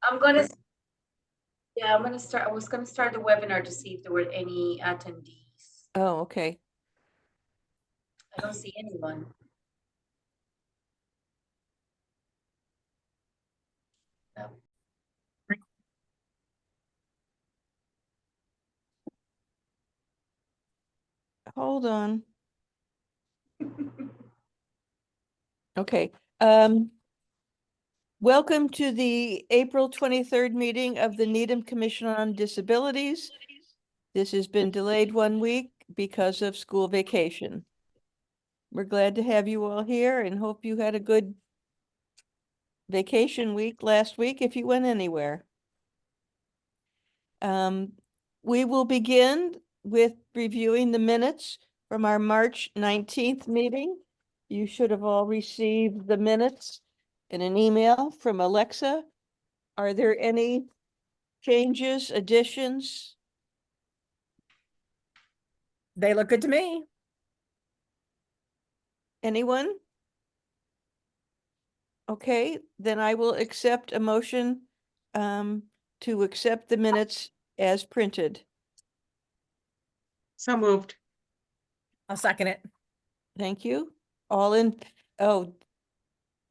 I'm gonna, yeah, I'm gonna start, I was gonna start the webinar to see if there were any attendees. Oh, okay. I don't see anyone. No. Hold on. Okay. Welcome to the April 23rd meeting of the Needham Commission on Disabilities. This has been delayed 1 week because of school vacation. We're glad to have you all here and hope you had a good vacation week last week if you went anywhere. We will begin with reviewing the minutes from our March 19th meeting. You should have all received the minutes in an email from Alexa. Are there any changes, additions? They look good to me. Anyone? Okay, then I will accept a motion to accept the minutes as printed. So moved. I'll second it. Thank you. All in, oh,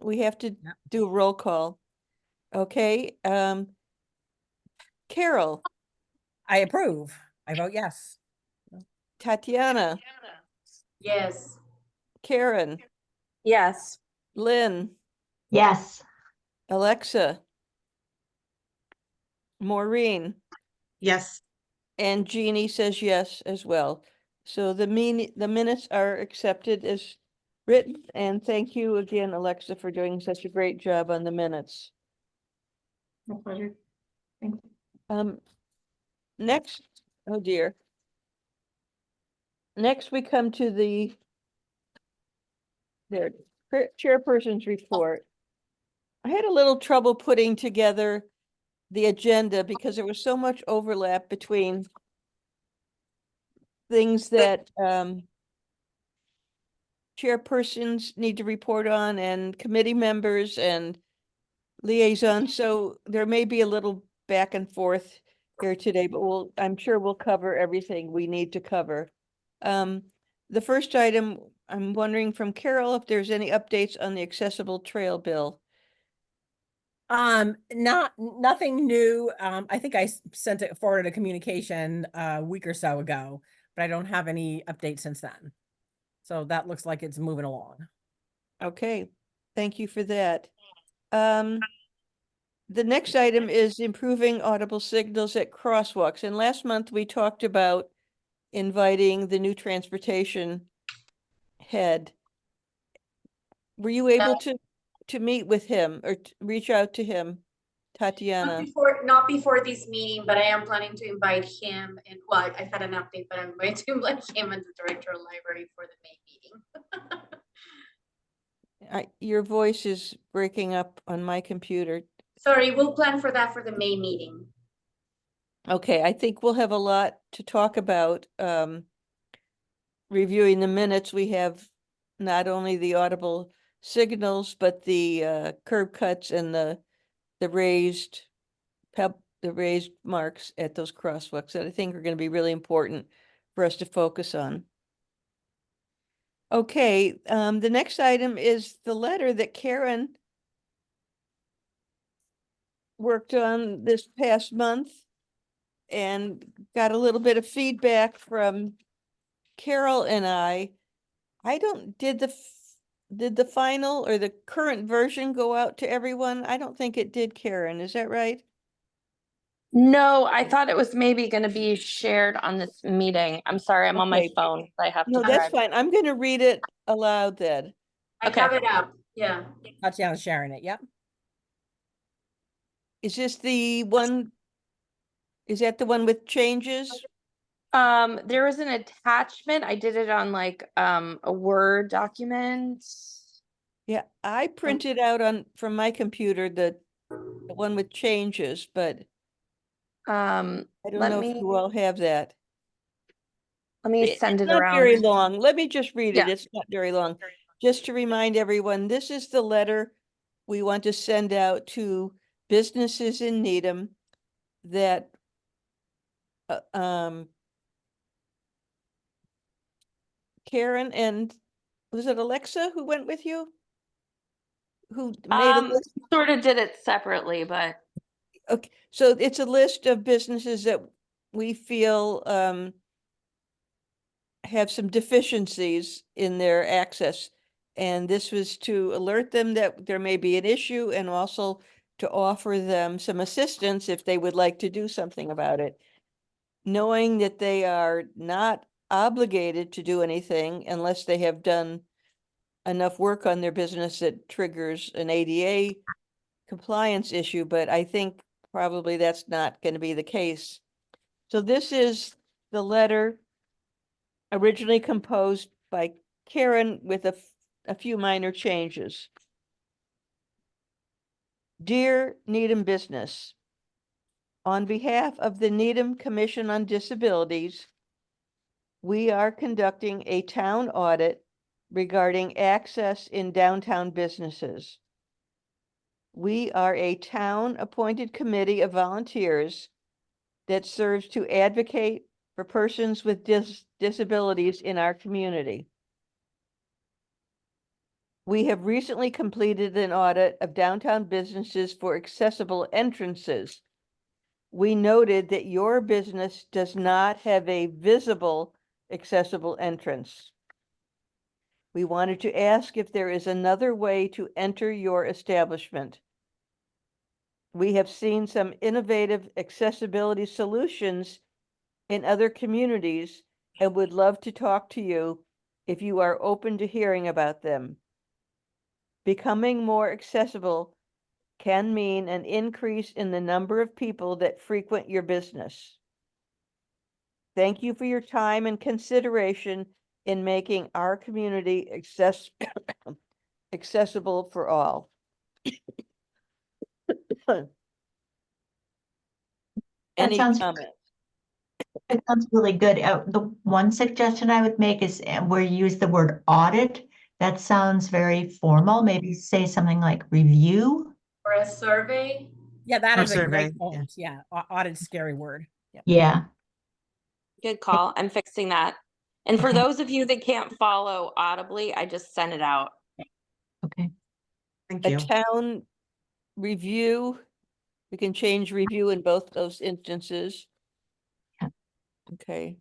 we have to Yep. do a roll call. Okay, Carol, I approve. I vote yes. Tatiana, Yes. Karen, Yes. Lynn, Yes. Alexa, Maureen, Yes. and Jeannie says yes as well. So the minutes are accepted as written, and thank you again, Alexa, for doing such a great job on the minutes. My pleasure. Thanks. Next, oh dear. Next, we come to the chairperson's report. I had a little trouble putting together the agenda because there was so much overlap between things that chairpersons need to report on and committee members and liaisons. So there may be a little back and forth here today, but I'm sure we'll cover everything we need to cover. The first item, I'm wondering from Carol if there's any updates on the accessible trail bill. Nothing new. I think I sent it forwarded a communication a week or so ago, but I don't have any updates since then. So that looks like it's moving along. Okay, thank you for that. The next item is improving audible signals at crosswalks. And last month we talked about inviting the new transportation head. Were you able to meet with him or reach out to him, Tatiana? Not before this meeting, but I am planning to invite him and, well, I had an update, but I'm going to invite him and the director of library for the May meeting. Your voice is breaking up on my computer. Sorry, we'll plan for that for the May meeting. Okay, I think we'll have a lot to talk about. Reviewing the minutes, we have not only the audible signals, but the curb cuts and the raised marks at those crosswalks that I think are going to be really important for us to focus on. Okay, the next item is the letter that Karen worked on this past month and got a little bit of feedback from Carol and I did the final or the current version go out to everyone? I don't think it did, Karen. Is that right? No, I thought it was maybe going to be shared on this meeting. I'm sorry, I'm on my Okay. phone. I have No, to that's drive. fine. I'm going to read it aloud then. I Okay. have it up. Yeah. Tatiana's sharing it. Yep. Is this the one? Is that the one with changes? There was an attachment. I did it on like a Word document. Yeah, I printed out from my computer the one with changes, but I don't know if you all have that. Let me send It's it not around. very long. Let me just read it. Yeah. It's not very long. Just to remind everyone, this is the letter we want to send out to businesses in Needham that Karen and was it Alexa who went with you? Who made a list? Sort of did it separately, but Okay, so it's a list of businesses that we feel have some deficiencies in their access. And this was to alert them that there may be an issue and also to offer them some assistance if they would like to do something about it. Knowing that they are not obligated to do anything unless they have done enough work on their business that triggers an ADA compliance issue, but I think probably that's not going to be the case. So this is the letter originally composed by Karen with a few minor changes. Dear Needham Business, on behalf of the Needham Commission on Disabilities, we are conducting a town audit regarding access in downtown businesses. We are a town-appointed committee of volunteers that serves to advocate for persons with disabilities in our community. We have recently completed an audit of downtown businesses for accessible entrances. We noted that your business does not have a visible accessible entrance. We wanted to ask if there is another way to enter your establishment. We have seen some innovative accessibility solutions in other communities and would love to talk to you if you are open to hearing about them. Becoming more accessible can mean an increase in the number of people that frequent your business. Thank you for your time and consideration in making our community accessible for all. Any sounds- comments? It sounds really good. The one suggestion I would make is where you use the word audit. That sounds very formal. Maybe say something like review. Or a survey. Yeah, that Or is a survey, great point. Yeah, audit's a scary word. Yeah. Yeah. good call. I'm fixing that. And for Okay. those of you that can't follow audibly, I just sent it out. Okay. Thank A you. town review, we can change review in both those instances. Yeah. Okay.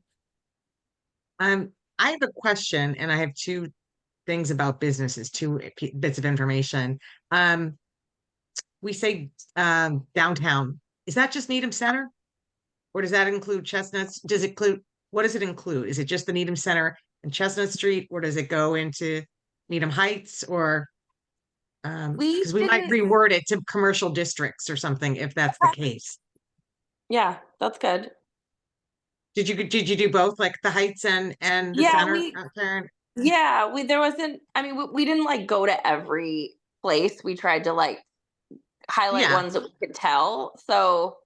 I have a question and I have two things about businesses, two bits of information. We say downtown. Is that just Needham Center? Or does that include Chestnuts? Does it include, what does it include? Is it just the Needham Center and Chestnut Street, or does it go into Needham Heights, or because we might didn't- reword it to commercial districts or something if that's the case. Yeah, that's good. Did you do both, like the Heights and the Yeah, center, we- Karen? Yeah, there wasn't, I mean, we didn't like go to every place. We tried to like highlight Yeah. ones that we could tell. So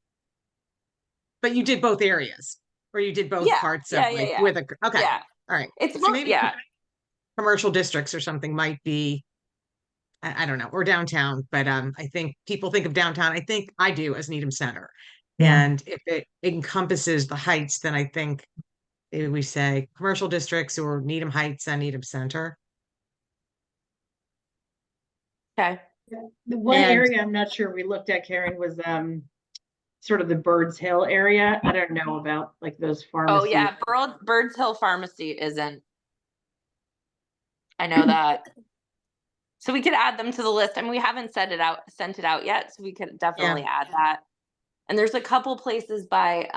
But you did both areas, or you did both Yeah, parts of yeah, like yeah. with a, okay, yeah, all right. it's So maybe yeah. commercial districts or something might be, I don't know, or downtown, but I think people think of downtown, I think I do, as Needham Center. Yeah. And if it encompasses the Heights, then I think maybe we say commercial districts or Needham Heights and Needham Center. Okay. The one And- area I'm not sure we looked at, Karen, was sort of the Birds Hill area. I don't know about like those Oh pharmacies. yeah, Birds Hill Pharmacy isn't. I know that. So we could add them to the list. I mean, we haven't sent it out yet, so we could definitely add that. And there's a couple places by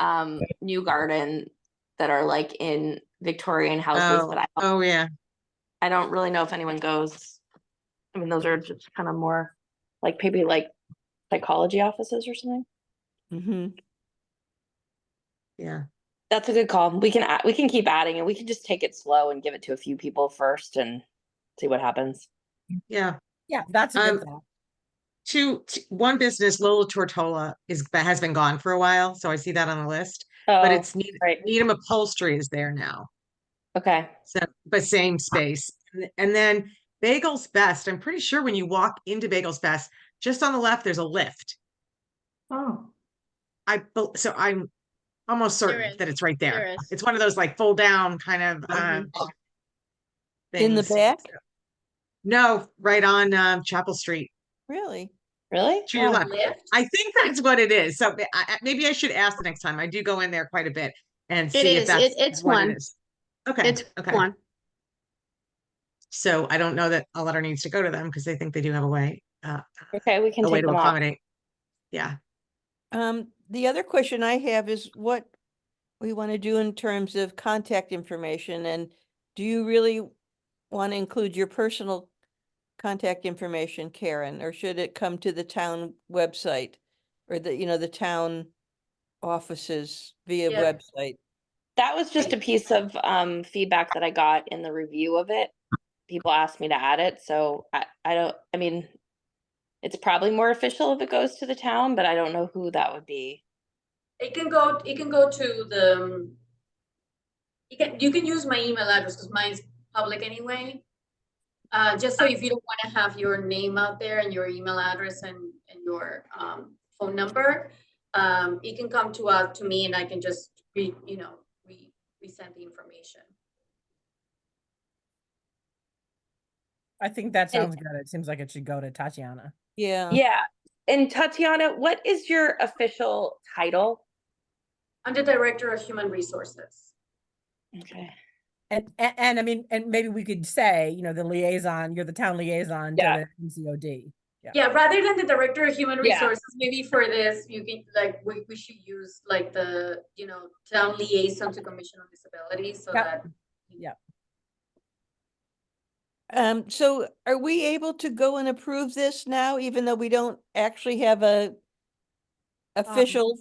New Garden that are like in Victorian houses, but Oh yeah, I don't really know if anyone goes. I mean, those are just kind of more like maybe like psychology offices or something. Mm-hmm. yeah. That's a good call. We can keep adding and we can just take it slow and give it to a few people first and see what happens. Yeah. Yeah, that's a good Um, thought. One business, Lola Tortola, has been gone for a while, so I see that on the list. Oh, But it's right. Needham Upholstery is there now. Okay. So, but same space. And then Bagels Best, I'm pretty sure when you walk into Bagels Best, just on the left, there's a lift. Oh, So I'm almost There certain is. that it's right there. There is. It's one of those like fold down kind of In the things. back? No, right on Chapel Street Really? Really? to your Wow. left. Lift? I think that's what it is. So maybe I should ask the next time. I do go in there quite a bit and It see if is. that's It's what one. it is. Okay. It's Okay. one. So I don't know that a letter needs to go to them because they think they do have a way Okay, we can a way take to them off. accommodate. Yeah. The other question I have is what we want to do in terms of contact information, and do you really want to include your personal contact information, Karen, or should it come to the town website or the town offices via Yeah. website? That was just a piece of feedback that I got in the review of it. People asked me to add it, so I mean, it's probably more official if it goes to the town, but I don't know who that would be. It can go to the, you can use my email address because mine's public anyway. Just so if you don't want to have your name out there and your email address and your phone number, it can come to me and I can just resend the information. I think that And- sounds good. It seems like it should go to Tatiana. Yeah. Yeah. And Tatiana, what is your official title? I'm the Director of Human Resources. Okay. And I mean, and maybe we could say, you know, the liaison, you're the town liaison Yeah. to the MCOD. Yeah, rather than the Director of Human Yeah. Resources, maybe for this, you can we should use like the, town liaison to Commission on Disabilities so Yep. that. Yep. So are we able to go and approve this now, even though we don't actually have a official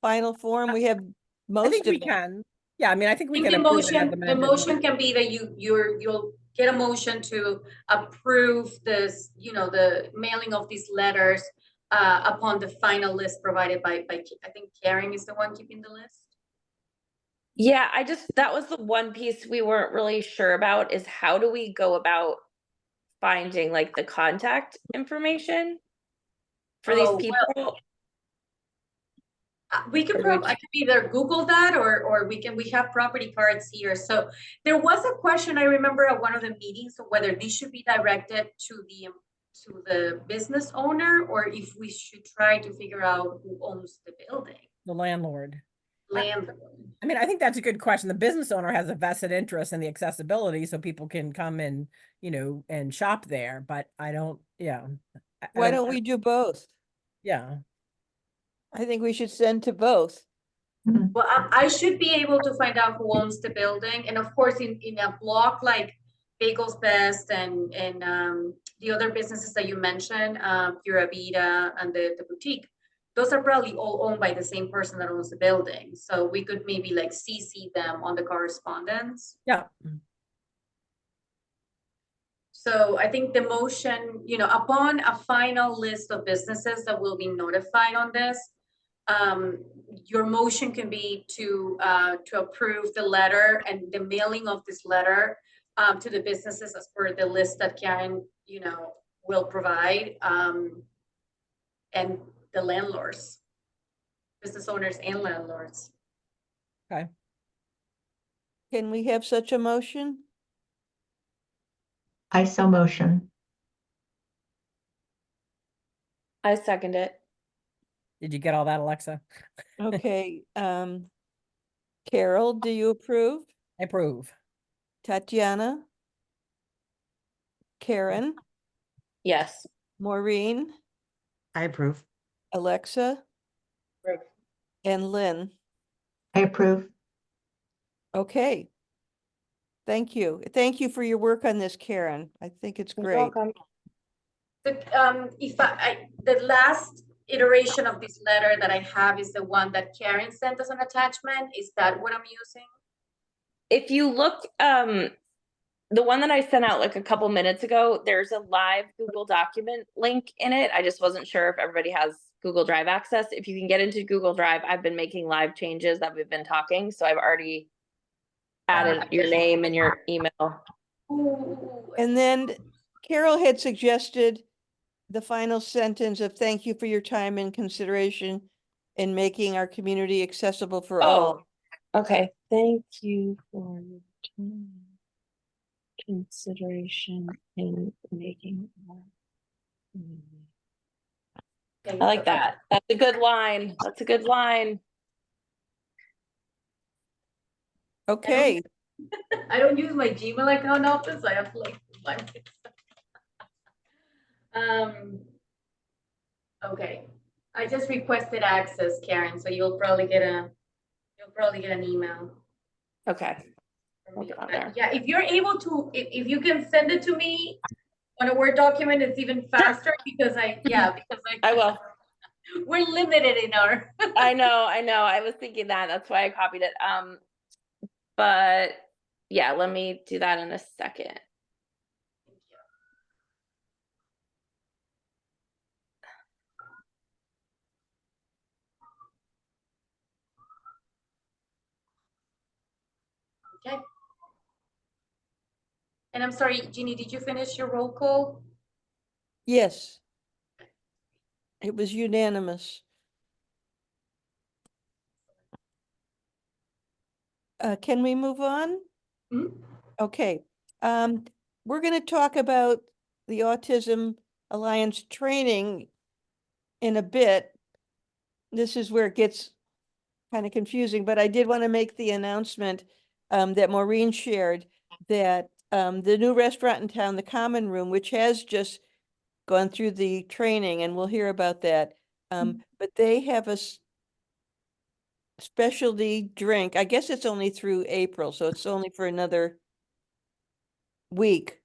final form? We have I most think of we it. can. Yeah, I mean, I think we I think can the approve it as motion, the amended. motion can be that you'll get a motion to approve this, the mailing of these letters upon the final list provided by, I think Karen is the one keeping the list. Yeah, that was the one piece we weren't really sure about is how do we go about finding like the contact information for these Oh, well, people? We can Or do we I can either Google that or we have property cards here. So there was a question I remember at one of the meetings of whether these should be directed to the business owner or if we should try to figure out who owns the building. The landlord. Landlord. I mean, I think that's a good question. The business owner has a vested interest in the accessibility so people can come and, and shop there, but I don't, yeah. Why don't we do both? Yeah. I think we should send to both. Well, I should be able to find out who owns the building, and of course, in a block like Bagels Best and the other businesses that you mentioned, Pura Vida and the boutique, those are probably all owned by the same person that owns the building. So we could maybe like CC them on the correspondence. Yeah. So I think the motion, upon a final list of businesses that will be notified on this, your motion can be to approve the letter and the mailing of this letter to the businesses as per the list that Karen, will provide, and the landlords, business owners and landlords. Okay. Can we have such a motion? I so motion. I second it. Did you get all that, Alexa? Okay, Carol, do you approve? I approve. Tatiana? Karen? Yes. Maureen? I approve. Alexa? Approve. And Lynn? I approve. Okay. Thank you. Thank you for your work on this, Karen. I think it's You're great. welcome. But if the last iteration of this letter that I have is the one that Karen sent as an attachment. Is that what I'm using? If you look, the one that I sent out like a couple minutes ago, there's a live Google document link in it. I just wasn't sure if everybody has Google Drive access. If you can get into Google Drive, I've been making live changes that we've been talking. So I've already added your name and your email. Ooh. And then Carol had suggested the final sentence of thank you for your time and consideration in making our community accessible for all. Oh, okay. Thank you for your time, consideration in making our community. I like that. That's a good line. That's a good line. Okay, I don't use my Gmail account often, so I have to like find it. Okay, I just requested access, Karen, so you'll probably get an email. Okay. from I'll me. get on But there. yeah, if you're able to, if you can send it to me on a Word document, it's even faster because I will. we're limited in our. I know. I was thinking that. That's why I copied it. But yeah, let me do that in a second. Okay. And I'm sorry, Jeannie, did you finish your roll call? yes. It was unanimous. Can we move on? Mhm. Okay, we're gonna talk about the Autism Alliance training in a bit. This is where it gets kind of confusing, but I did want to make the announcement that Maureen shared that the new restaurant in town, the Common Room, which has just gone through the training, and we'll hear about that. But they have a specialty drink. I guess it's only through April, so it's only for another week.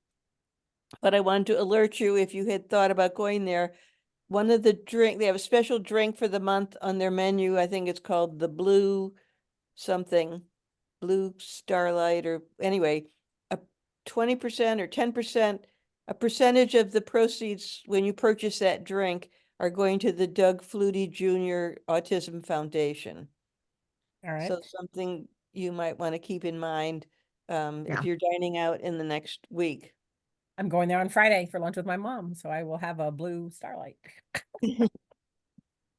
But I wanted to alert you if you had thought about going there. One of the they have a special drink for the month on their menu. I think it's called the Blue something, Blue Starlight, or anyway, a 20% or 10%, a percentage of the proceeds when you purchase that drink are going to the Doug Flutie Jr. Autism Foundation. All right. So something you might want to keep in mind Yeah. if you're dining out in the next week. I'm going there on Friday for lunch with my mom, so I will have a blue starlight.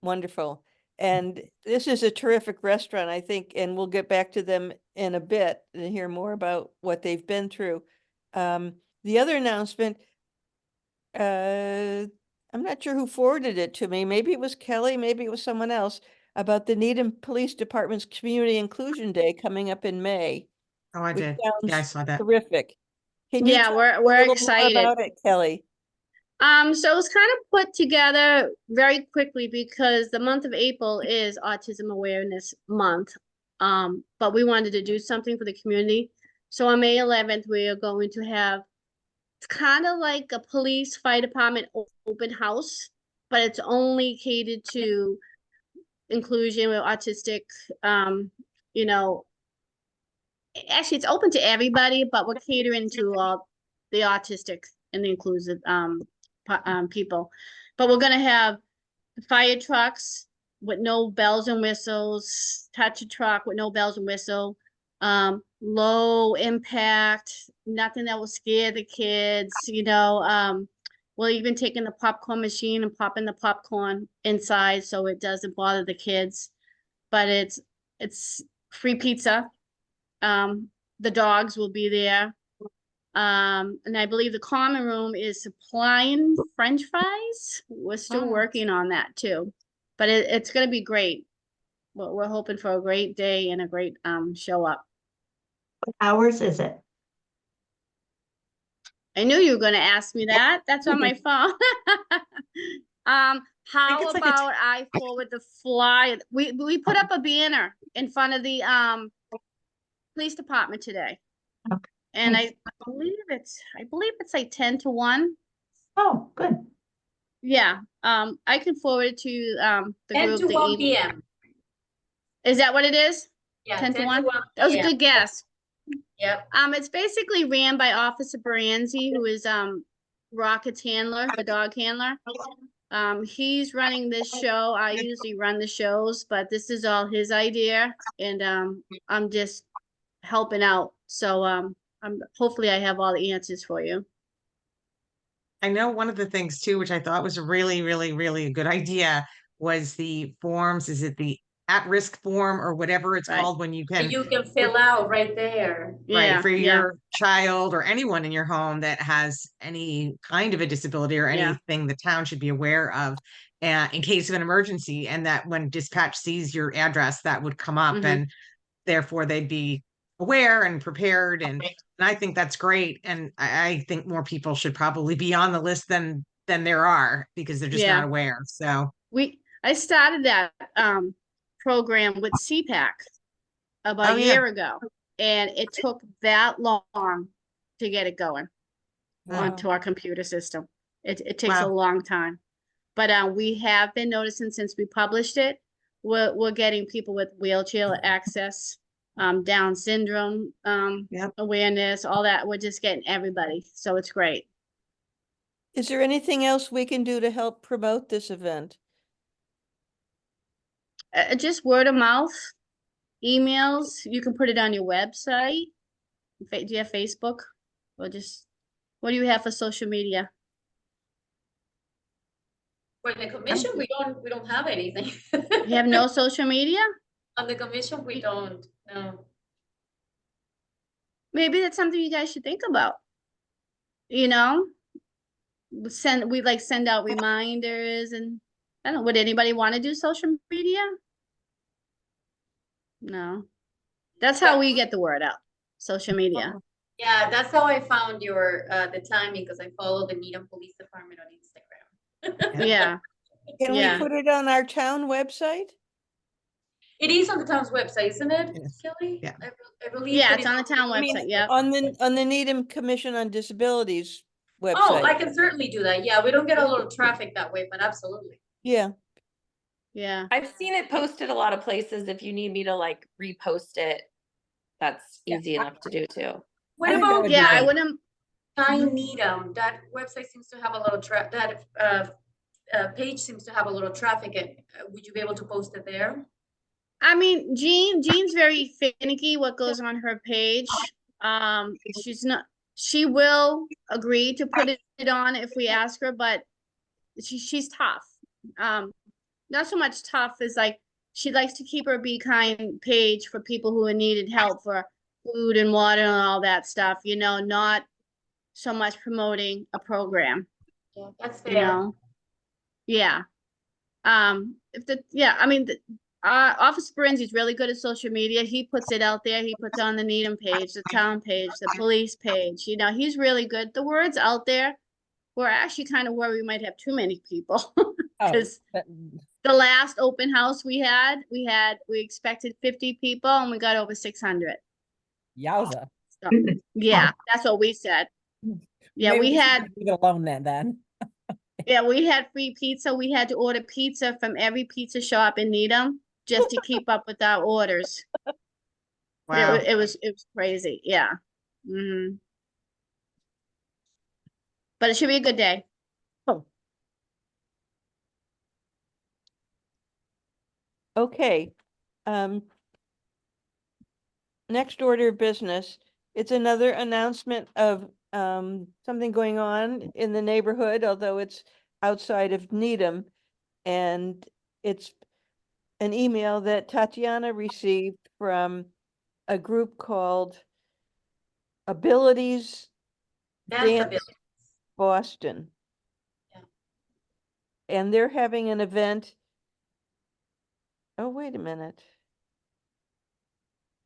Wonderful. And this is a terrific restaurant, I think, and we'll get back to them in a bit and hear more about what they've been through. The other announcement, I'm not sure who forwarded it to me. Maybe it was Kelly, maybe it was someone else, about the Needham Police Department's Community Inclusion Day coming up in May, Oh, I which did. Yeah, I sounds saw that. terrific. Can you Yeah, tell we're us a we're little more excited. about it, Kelly? So it was kind of put together very quickly because the month of April is Autism Awareness Month. But we wanted to do something for the community. So on May 11th, we are going to have, it's kind of like a police fire department open house, but it's only catered to inclusion with autistic, you know, actually it's open to everybody, but we're catering to all the autistic and the inclusive people. But we're gonna have fire trucks with no bells and whistles, touch a truck with no bells and whistle, low impact, nothing that will scare the kids, we're even taking the popcorn machine and popping the popcorn inside so it doesn't bother the kids. But it's free pizza. The dogs will be there. And I believe the common room is supplying French fries. We're still Oh. working on that too, but it's gonna be great. We're hoping for a great day and a great show up. What hours is it? I knew you were gonna ask me that. That's on my phone. How it's like about I forward the flyer? We put up a banner in front of the police department today. Okay, And nice. I believe it's like 10 to 1. Oh, good. Yeah, I can forward it to the 10 group, to the 1 email. PM. Is that what it is? Yeah, 10 to 1? 1 That was a PM. good guess. Yep. It's basically ran by Officer Baranzi, who is Rocket's handler, the dog handler. He's running this show. I usually run the shows, but this is all his idea, and I'm just helping out. So hopefully I have all the answers for you. I know one of the things too, which I thought was a really, really, really a good idea, was the forms. Is it the at-risk form or whatever it's Right. called when you And can, you can fill out right there. right, Yeah, for yeah, your child or anyone in your home that has any kind of a disability or Yeah. anything the town should be aware of, in case of an emergency, and that when dispatch sees your address, that would come up, Mhm. and therefore they'd be aware and prepared, and I think that's great, and I think more people should probably be on the list than there are, because they're just Yeah. not aware, so. I started that program with CPAC about Oh, a yeah. year ago, and it took that long to get it going onto our computer system. It takes a Wow. long time. But we have been noticing since we published it, we're getting people with wheelchair access, Down syndrome, Yep. awareness, all that. We're just getting everybody. So it's great. Is there anything else we can do to help promote this event? Just word of mouth, emails. You can put it on your website. Do you have Facebook? Or just, what do you have for social media? For the commission, we don't have anything. You have no social media? On the commission, we don't, no. Maybe that's something you guys should think about. You know? We like send out reminders and I don't know, would anybody want to do social media? No. That's how we get the word out. Social media. Yeah, that's how I found your, the timing, because I follow the Needham Police Department on Instagram. Yeah. Can we Yeah. put it on our town website? It is on the town's website, isn't it, Yes. Kelly? Yeah. I believe. Yeah, that it's on the town I mean, website. Yep. on the Needham Commission on Disabilities Oh, I website. can certainly do that. Yeah, we don't get a lot of traffic that way, but absolutely. Yeah, Yeah. I've seen it posted a lot of places. If you need me to like repost it, that's easy enough to do too. What I think that about would be Yeah, I good. wouldn't, Needham? That website seems to have a lot of that page seems to have a lot of traffic. Would you be able to post it there? I mean, Jean's very finicky what goes on her page. She will agree to put it on if we ask her, but she's tough. Not so much tough as like, she likes to keep her Be Kind page for people who needed help for food and water and all that stuff, not so much promoting a program, Yeah, that's fair. you know? Yeah. I mean, Officer Berenzi is really good at social media. He puts it out there. He puts on the Needham page, the town page, the police page. He's really good. The word's out there. We're actually kind of worried we might have too many people. Oh, Because the last open house we expected 50 people and we got over 600. yowza. So, yeah, that's what we said. Yeah, Maybe we should had, just leave it alone then. yeah, we had free pizza. We had to order pizza from every pizza shop in Needham just to keep up with our orders. Wow. It was crazy. Yeah. Hmm. But it should be a good day. okay. Next order of business, it's another announcement of something going on in the neighborhood, although it's outside of Needham. And it's an email that Tatiana received from a group called Abilities Dance Ability. Boston. Yeah. And they're having an event. Oh, wait a minute.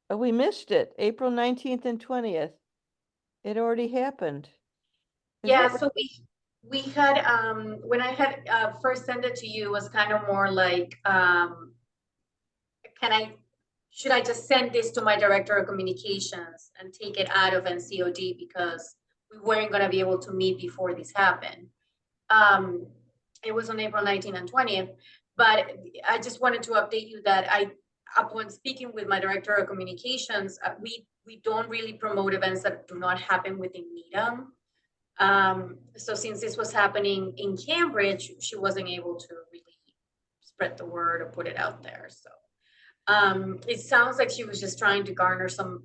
Oh, we missed it. April 19th and 20th. It already happened. Is Yeah, that- so we had when I had first sent it to you, it was kind of more like should I just send this to my director of communications and take it out of NCOD because we weren't going to be able to meet before this happened. It was on April 19th and 20th, but I just wanted to update you that upon speaking with my director of communications, we don't really promote events that do not happen within Needham. So since this was happening in Cambridge, she wasn't able to really spread the word or put it out there. So it sounds like she was just trying to garner some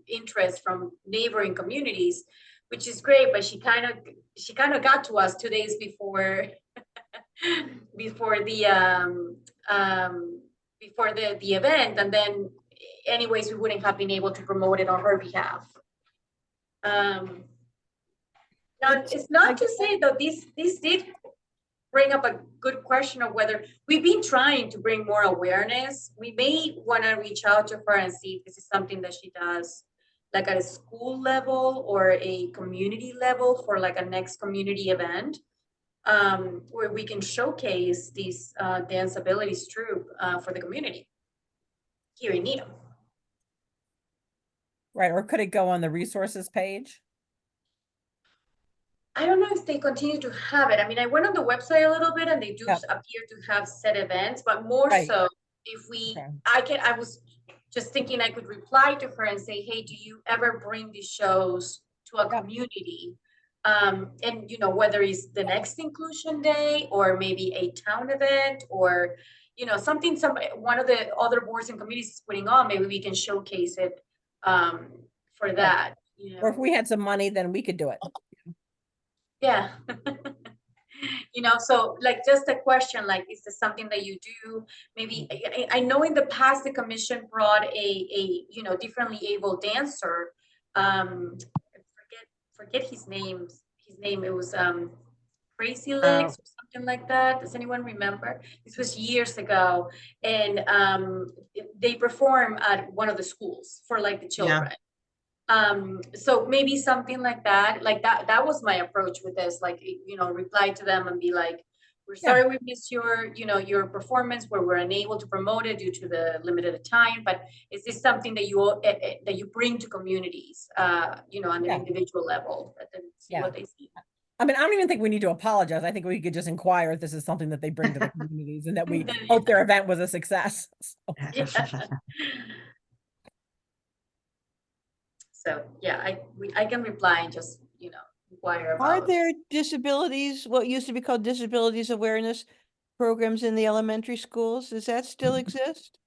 interest from neighboring communities, which is great, but she kind of got to us 2 days before before the event, and then anyways we wouldn't have been able to promote it on her behalf. Now, it's not to say that this did bring up a good question of whether we've been trying to bring more awareness. We may want to reach out to her and see if this is something that she does like at a school level or a community level for like a next community event, where we can showcase these dance abilities troupe for the community here in Needham. Right, or could it go on the resources page? I don't know if they continue to have it. I mean, I went on the website a little bit and they do Yep. appear to have set events, but more Right. so if we, Okay. I was just thinking I could reply to her and say, hey, do you ever bring these shows to a Yep. community? And you know, whether it's the next inclusion day or maybe a town event or, you know, something one of the other boards and committees is putting on, maybe we can showcase it for that. You Or if know? we had some money, then we could do it. Yeah. You know, so like just a question, like, is this something that you do? Maybe, I know in the past, the commission brought a you know, differently able dancer. Forget his name. It was Crazy Legs or something like that. Does anyone remember? This was years ago. And they perform at one of the schools for like the children. So maybe something like that was my approach with this, like, you know, reply to them and be like, we're sorry we missed your, you know, your performance where we're unable to promote it due to the limited time, but is this something that you bring to communities, you know, on an individual level, and then see what they see. I mean, I don't even think we need to apologize. I think we could just inquire if this is something that they bring to the communities and that we hope their event was a success. So yeah, I can reply and just, you know, inquire about. Are there disabilities, what used to be called disabilities awareness programs in the elementary schools? Does that still exist?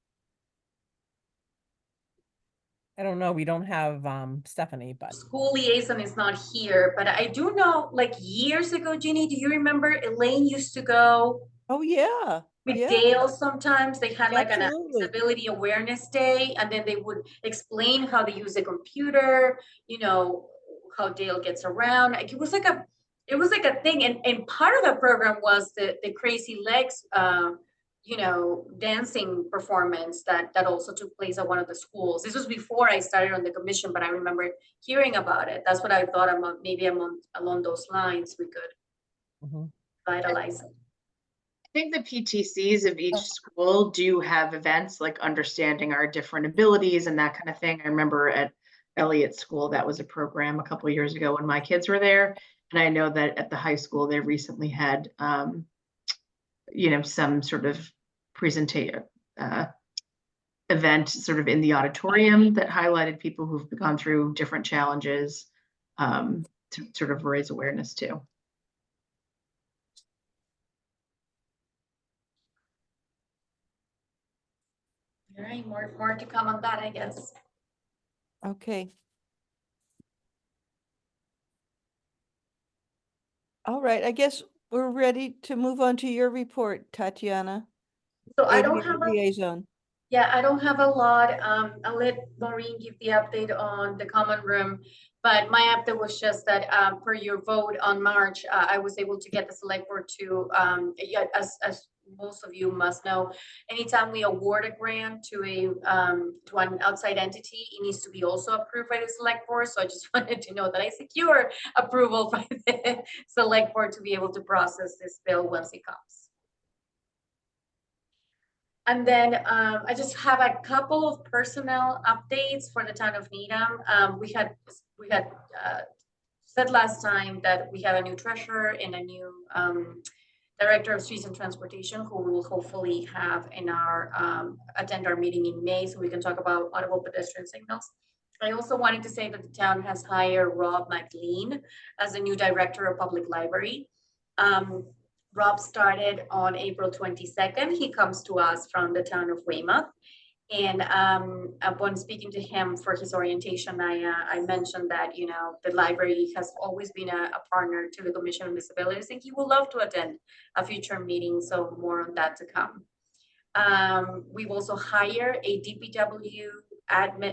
I don't know. We don't have Stephanie, but School liaison is not here, but I do know, like years ago, Ginny, do you remember Elaine used to go Oh, yeah. with Yeah. Dale sometimes? They had like an Absolutely. disability awareness day, and then they would explain how they use a computer, you know, how Dale gets around. Like it was like a thing. And part of the program was the Crazy Legs you know, dancing performance that also took place at one of the schools. This was before I started on the commission, but I remember hearing about it. That's what I thought maybe along those lines we could vitalize it. I think the PTCs of each school do have events like understanding our different abilities and that kind of thing. I remember at Elliott School, that was a program a couple of years ago when my kids were there. And I know that at the high school, they recently had, you know, some sort of presentation event sort of in the auditorium that highlighted people who've gone through different challenges to sort of raise awareness too. All right, more to come on that, I guess. Okay. All right, I guess we're ready to move on to your report, Tatiana. So I don't ADA have liaison. Yeah, I don't have a lot. I'll let Maureen give the update on the common room, but my update was just that per your vote on March, I was able to get the select board to, yeah, as most of you must know, anytime we award a grant to an outside entity, it needs to be also approved by the select board. So I just wanted to know that I secure approval by the select board to be able to process this bill once it comes. And then I just have a couple of personnel updates for the town of Needham. We had said last time that we have a new treasurer and a new director of streets and transportation who we will hopefully have in our attend our meeting in May, so we can talk about audible pedestrian signals. I also wanted to say that the town has hired Rob McLean as a new director of public library. Rob started on April 22nd. He comes to us from the town of Weymouth. And upon speaking to him for his orientation, I mentioned that, you know, the library has always been a partner to the Commission on Disabilities, and he would love to attend a future meeting. So more on that to come. We've also hired a DPW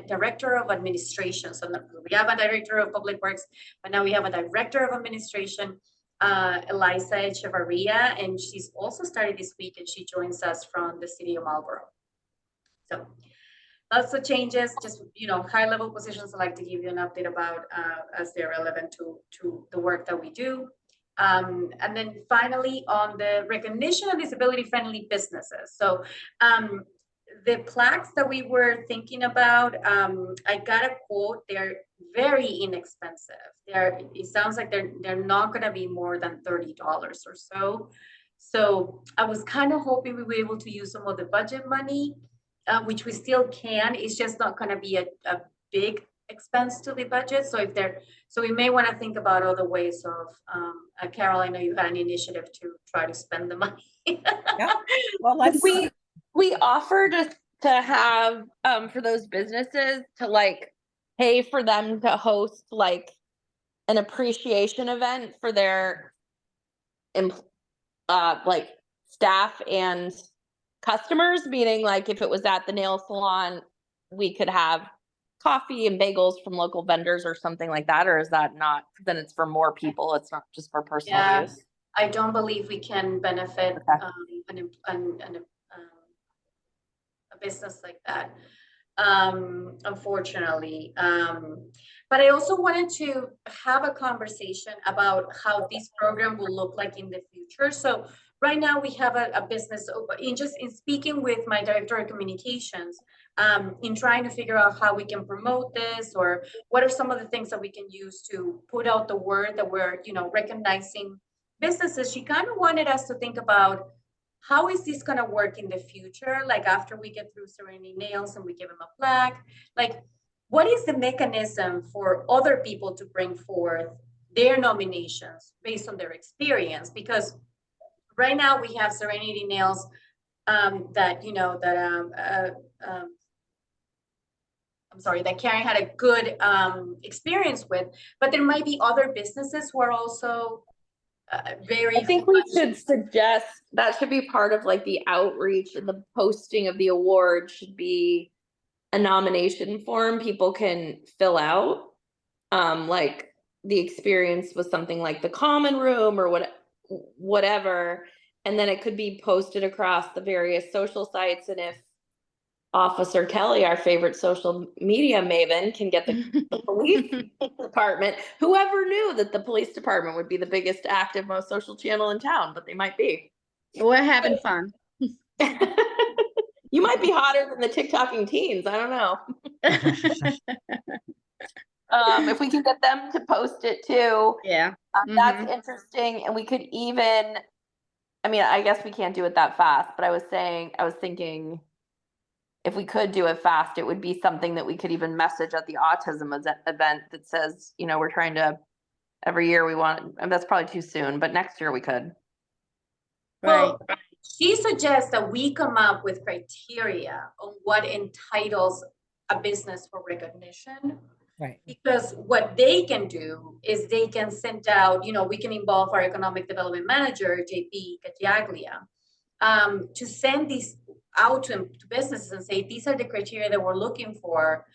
director of administration. So we have a director of public works, but now we have a director of administration, Eliza Echevarria, and she's also started this week, and she joins us from the city of Marlborough. So lots of changes, just, you know, high level positions. I'd like to give you an update about as they're relevant to the work that we do. And then finally, on the recognition of disability friendly businesses. So the plaques that we were thinking about, I got a quote. They're very inexpensive. It sounds like they're not going to be more than $30 or so. So I was kind of hoping we were able to use some of the budget money, which we still can. It's just not going to be a big expense to the budget. So we may want to think about other ways of, Carol, I know you had an initiative to try to spend the money. Yeah. Well, we offered to have for those businesses to like pay for them to host like an appreciation event for their like staff and customers, meaning like if it was at the nail salon, we could have coffee and bagels from local vendors or something like that. Or is that not, then it's for more people, it's not just for personal use? I don't believe we can benefit a business like that, unfortunately. But I also wanted to have a conversation about how this program will look like in the future. So right now we have a business, in speaking with my director of communications, in trying to figure out how we can promote this, or what are some of the things that we can use to put out the word that we're, you know, recognizing businesses. She kind of wanted us to think about, how is this going to work in the future? Like after we get through Serenity Nails and we give them a plaque, like what is the mechanism for other people to bring forth their nominations based on their experience? Because right now we have Serenity Nails that, you know, that I'm sorry, that Karen had a good experience with, but there might be other businesses who are also very. I think we should suggest that should be part of like the outreach, and the posting of the award should be a nomination form people can fill out. Like the experience was something like the common room or whatever, and then it could be posted across the various social sites. And if Officer Kelly, our favorite social media maven, can get the police department, whoever knew that the police department would be the biggest, active, most social channel in town, but they might be. We're having fun. You might be hotter than the TikToking teens. I don't know. If we can get them to post it too. Yeah. That's interesting. And we could even, I mean, I guess we can't do it that fast, but I was thinking if we could do it fast, it would be something that we could even message at the autism event that says, you know, we're trying to, every year we want, and that's probably too soon, but next year we could. Well, she suggests that we come up with criteria on what entitles a business for recognition. Right. Because what they can do is they can send out, you know, we can involve our economic development manager, JP Cajaglia, to send these out to businesses and say, these are the criteria that we're looking for,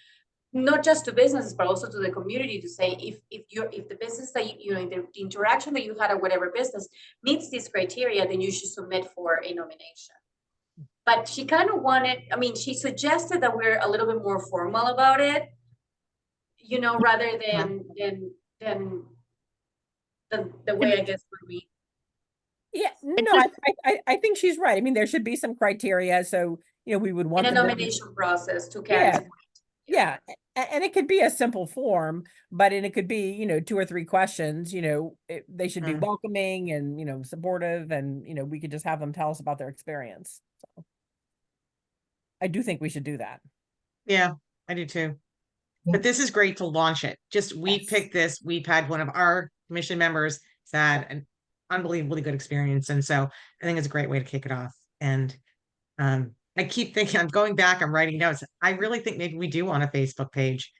not just to businesses, but also to the community, to say, if the business that you know, the interaction that you had at whatever business meets these criteria, then you should submit for a nomination. But she kind of wanted, I mean, she suggested that we're a little bit more formal about it, you know, rather than the way, I guess, we. Yeah, no, I think she's right. I mean, there should be some criteria. So, you know, we would want in a the nomination process to carry. Yeah. And it could be a simple form, but it could be, you know, 2 or 3 questions, you know, they should be welcoming and, you know, supportive, and, you know, we could just have them tell us about their experience. So I do think we should do that. Yeah, I do too. But this is great to launch it. Just we picked this. We've had one of our commission members had an unbelievably good experience. And so I think it's a great way to kick it off. And I keep thinking, I'm going back, I'm writing notes. I really think maybe we do want a Facebook page.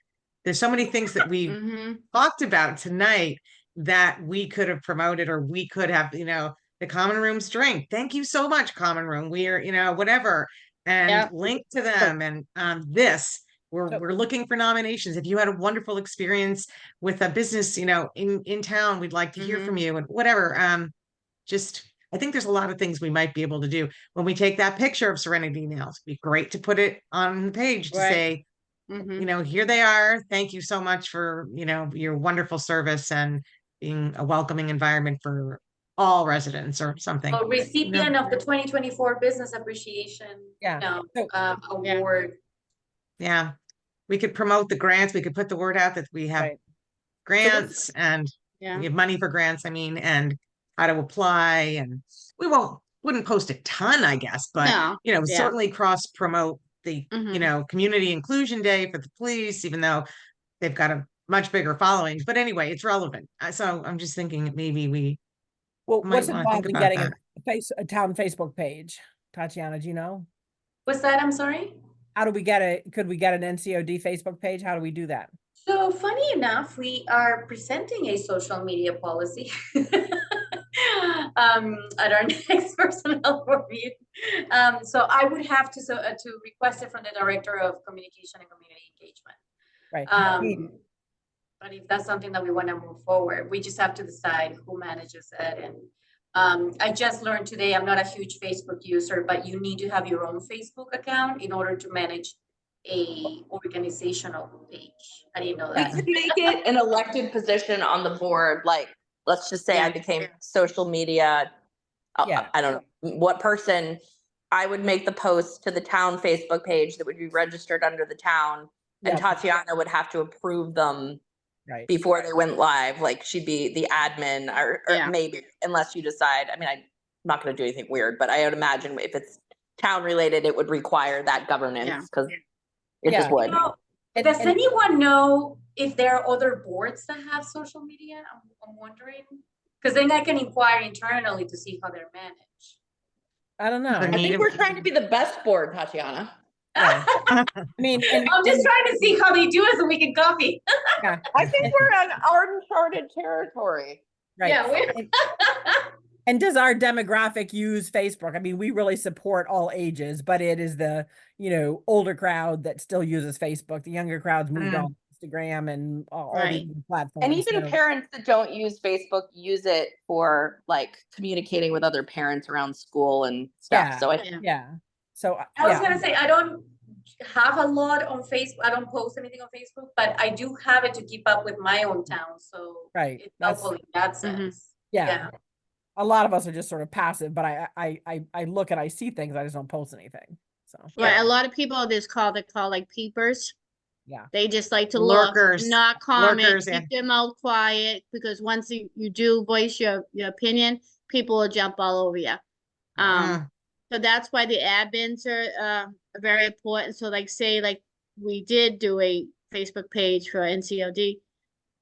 There's so many things that we've Mhm. talked about tonight that we could have promoted, or we could have, the common room's drink. Thank you so much, common room. We are, whatever, and Yeah. link to them. And this, So- we're looking for nominations. If you had a wonderful experience with a business, in town, we'd like to hear from you, and whatever. Just, I think there's a lot of things we might be able to do when we take that picture of Serenity Nails. It'd be great to put it on the page to Right. say, Mhm. here they are. Thank you so much for, your wonderful service and being a welcoming environment for all residents or something. A recipient of the 2024 Business Appreciation, Yeah. So- award. Yeah. We could promote the grants. We could put the word out that we have Right. grants and Yeah. we have money for grants, and how to apply. And we wouldn't post a ton, I guess, but No. Yeah. certainly cross promote the, Mhm. Community Inclusion Day for the police, even though they've got a much bigger following. But anyway, it's relevant. So I'm just thinking maybe we Well, might what's want to think involved in about getting that. a town Facebook page? Tatiana, do you know? What's that? I'm sorry? How do we could we get an NCOD Facebook page? How do we do that? So funny enough, we are presenting a social media policy at our next personnel board meeting. So I would have to request it from the Director of Communication and Community Engagement. Right. But if that's something that we want to move forward, we just have to decide who manages it. And I just learned today, I'm not a huge Facebook user, but you need to have your own Facebook account in order to manage a organizational page. I didn't know We that. could make it an elected position on the board. Like, let's just say I became social media. Yeah. I don't know what person. I would make the post to the town Facebook page that would be registered under the town, and Yeah. Tatiana would have to approve them Right. before they went live. Like, she'd be the admin, or Yeah. maybe, unless you decide. I mean, I'm not going to do anything weird, but I would imagine if it's town related, it would require that governance, because it just would. Does anyone know if there are other boards that have social media? I'm wondering, because then I can inquire internally to see how they're managed. I don't know. I think we're trying to be the best board, Tatiana. Yeah. I mean, I'm just trying to see how they do it so we can copy. yeah. I think we're on uncharted territory. Right. Yeah. And does our demographic use Facebook? I mean, we really support all ages, but it is the, older crowd that still uses Facebook. The younger crowd's moved on to Instagram and all these platforms. And even so- parents that don't use Facebook use it for like communicating with other parents around school and stuff. Yeah. So So I was gonna say, I don't have a lot on Facebook. I don't post anything on Facebook, but I do have it to keep up with my own town. So Right. it's helpful in that sense. Yeah. A lot of us are just sort of passive, but I look and I see things. I just don't post anything. So Right. A lot of people they're called like peepers. Yeah. They just like to Lurkers. look, not comment, Lurkers, yeah. keep their mouth quiet, because once you do voice your opinion, people will jump all over you. So that's why the admins are very important. So like say like we did do a Facebook page for NCOD.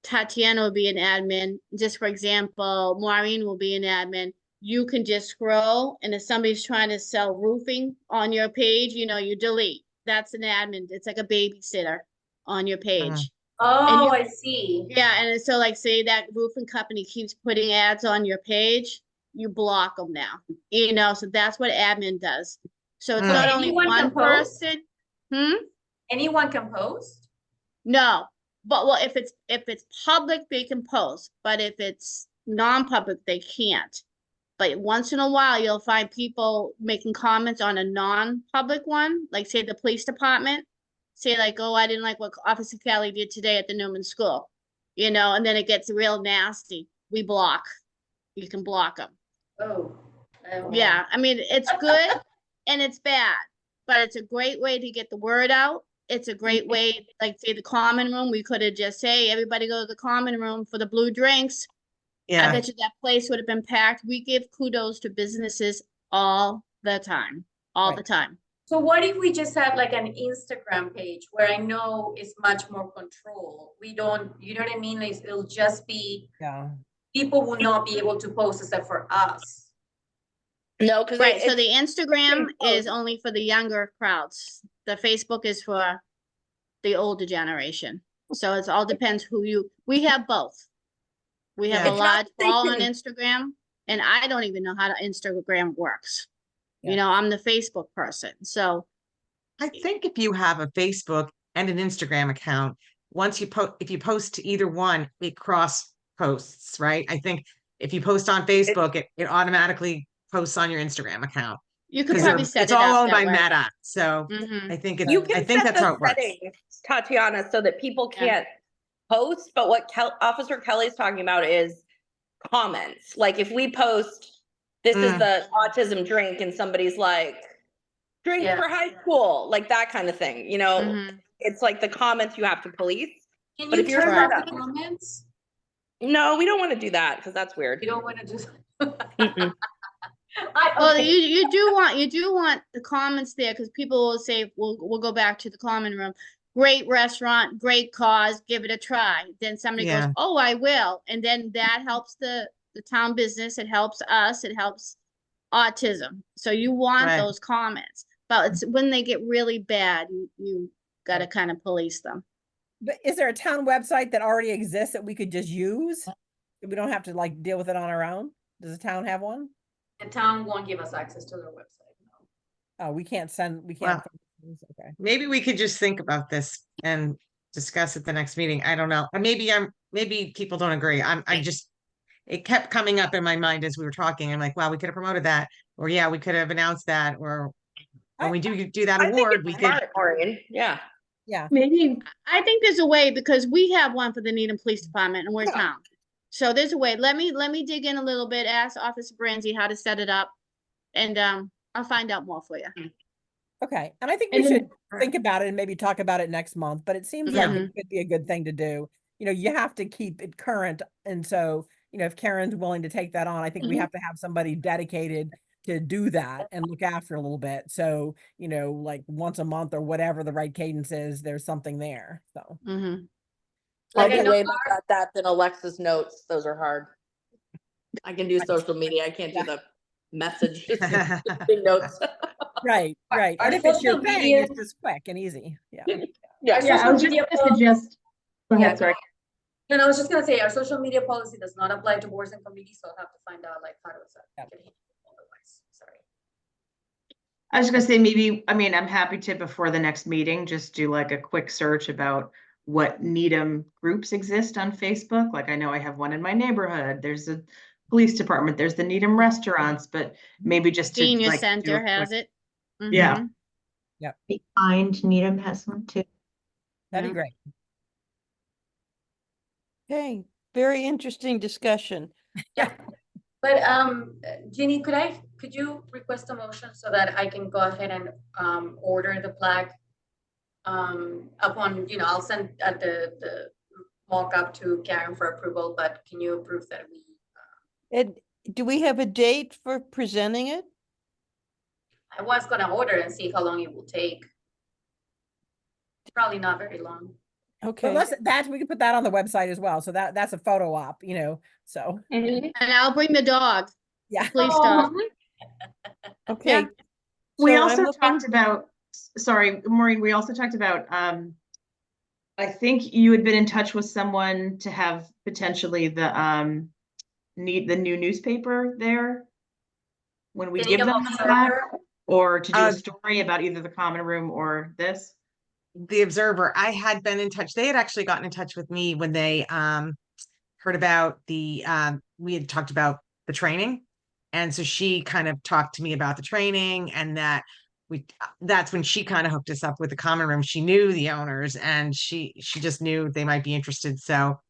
Tatiana will be an admin. Just for example, Maureen will be an admin. You can just scroll, and if somebody's trying to sell roofing on your page, you delete. That's an admin. It's like a babysitter on your page. Oh, I see. Yeah, and so like say that roofing company keeps putting ads on your page, you block them now. So that's what admin does. So it's not only Anyone can one post? person. Anyone can post? No, but well, if it's public, they can post, but if it's non-public, they can't. But once in a while, you'll find people making comments on a non-public one, like say the police department, say like, oh, I didn't like what Officer Kelly did today at the Newman School, and then it gets real nasty. We block. You can block them. Oh. Yeah, I mean, it's good and it's bad, but it's a great way to get the word out. It's a great way, like say the common room, we could have just say, everybody go to the common room for the blue drinks. I Yeah. bet you that place would have been packed. We give kudos to businesses all the time, all the time. So what if we just have like an Instagram page where I know it's much more control? We don't, you know what I mean? Like, it'll just be, people will not be able to post except for us. No, because Right, so the Instagram is post. only for the younger crowds. The Facebook is for the older generation. So it's all depends we have both. We have Yeah. a It's not large that they follow on can- Instagram, and I don't even know how to Instagram works. Yeah. You know, I'm the Facebook person, so I think if you have a Facebook and an Instagram account, once you if you post to either one, it cross posts, right? I think if you post on Facebook, it automatically posts on your Instagram account. you could Because probably set it's it all up owned by that way. Meta. So Mhm. I think You I can think set that's how those it works. settings, Tatiana, so that people Yeah. can't post, but what Officer Kelly's talking about is comments. Like if we post, this is Mm. the autism drink, and somebody's like, drink Yeah. for high school, like that kind of thing, you know? Mhm. It's like the comments you have to police. Can But you if you're turn set off up- the comments? No, we don't want to do that because that's You weird. don't want to just. Mm-mm. Well, Okay. you do want the comments there because people will say, we'll go back to the common room. Great restaurant, great cause, give it a try. Then somebody goes, Yeah. oh, I will. And then that helps the town business. It helps us. It helps autism. So you want Right. those comments. But it's when they get really bad, you gotta kind of police them. But is there a town website that already exists that we could just use? We don't have to like deal with it on our own? Does the town have one? The town won't give us access to their website. No. Oh, we can't. Okay. Maybe we could just think about this and discuss at the next meeting. I don't know. And maybe people don't agree. I just it kept coming up in my mind as we were talking. I'm like, wow, we could have promoted that, or yeah, we could have announced that, or when we do that I think award, it's we could. smart, Maureen. Yeah. Yeah. Maybe I think there's a way because we have one for the Needham Police Department and we're Yeah. town. So there's a way. Let me dig in a little bit, ask Officer Branzi how to set it up. And I'll find out more for you. Okay. And I think And we then- should think about it and maybe talk about it next month, but it seems like Yeah. it could be a good thing to do. You know, you have to keep it current. And so, you know, if Karen's willing to take that on, I think we have to have somebody dedicated to do that and look after a little bit. So, you know, like once a month or whatever the right cadence is, there's something there. So Mm-hmm. Like, I'll I do know way better at that than Alexa's notes. Those are hard. I can do social media. I can't do the message notes. right. Our And if it's your social thing, media- it's just quick and easy. Yeah. Our yeah, I social was just media gonna suggest. Go Yeah, ahead, sorry. No, I was just gonna say, our social media policy does not apply to boards and committees, so I'll have to find out like how to Yep. get handled otherwise. Sorry. I was gonna say maybe, I mean, I'm happy to, before the next meeting, just do like a quick search about what Needham groups exist on Facebook. Like I know I have one in my neighborhood. There's a police department, there's the Needham restaurants, but maybe just to Senior like do a Center has quick- it. Yeah. Mhm. Behind Needham has one too. That'd Yeah. be great. Okay, very interesting discussion. Yeah. But Jeannie, could you request a motion so that I can go ahead and order the plaque? Upon, I'll send the mock-up to Karen for approval, but can you approve that we? And do we have a date for presenting it? I was gonna order and see how long it will take. Probably not very long. But Okay, we can put that on the website as well. So that's a photo op, you know, so And I'll bring the dog. yeah. Please stop. okay. We So I'm also looking- talked about, sorry, Maureen, we also talked about, I think you had been in touch with someone to have potentially the new newspaper there. When we The give them Needham the plaque, Observer? or to do Uh, a story about either the common room or this. The Observer, I had been in touch. They had actually gotten in touch with me when they heard about we had talked about the training. And so she kind of talked to me about the training, and that's when she kind of hooked us up with the common room. She knew the owners, and she just knew they might be interested. So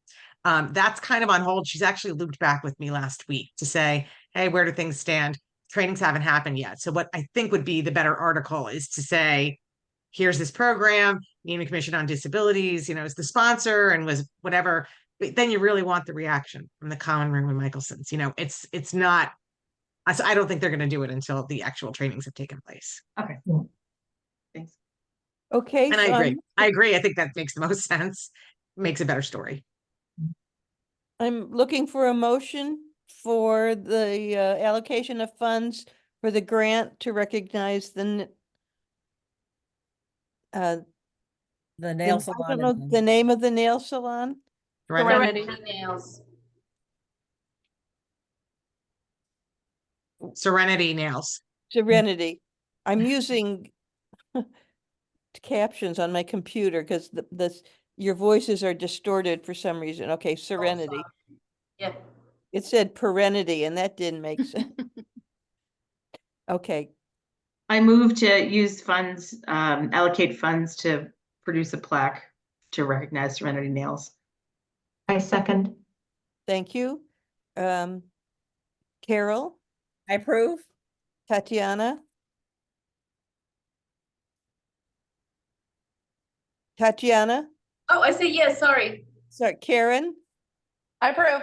that's kind of on hold. She's actually looped back with me last week to say, hey, where do things stand? Trainings haven't happened yet. So what I think would be the better article is to say, here's this program, Needham Commission on Disabilities, is the sponsor and was whatever. But then you really want the reaction from the common room and Michelson's. It's not, I don't think they're going to do it until the actual trainings have taken place. Okay. Thanks. Okay. And I so agree. I agree. I think that makes the most sense. Makes a better story. I'm looking for a motion for the allocation of funds for the grant to recognize The the- nail I salon. don't know and the name of the nail salon. Serenity, Serenity Nails. Serenity Nails. Serenity. I'm using captions on my computer because your voices are distorted for some reason. Okay, Serenity. Yeah. It said Perenity and that didn't make sense. Okay, I move to use funds, allocate funds to produce a plaque to recognize Serenity Nails. I second. thank you. Carol, I approve. Tatiana. Tatiana, Oh, I say yes, sorry. sorry, Karen, I approve.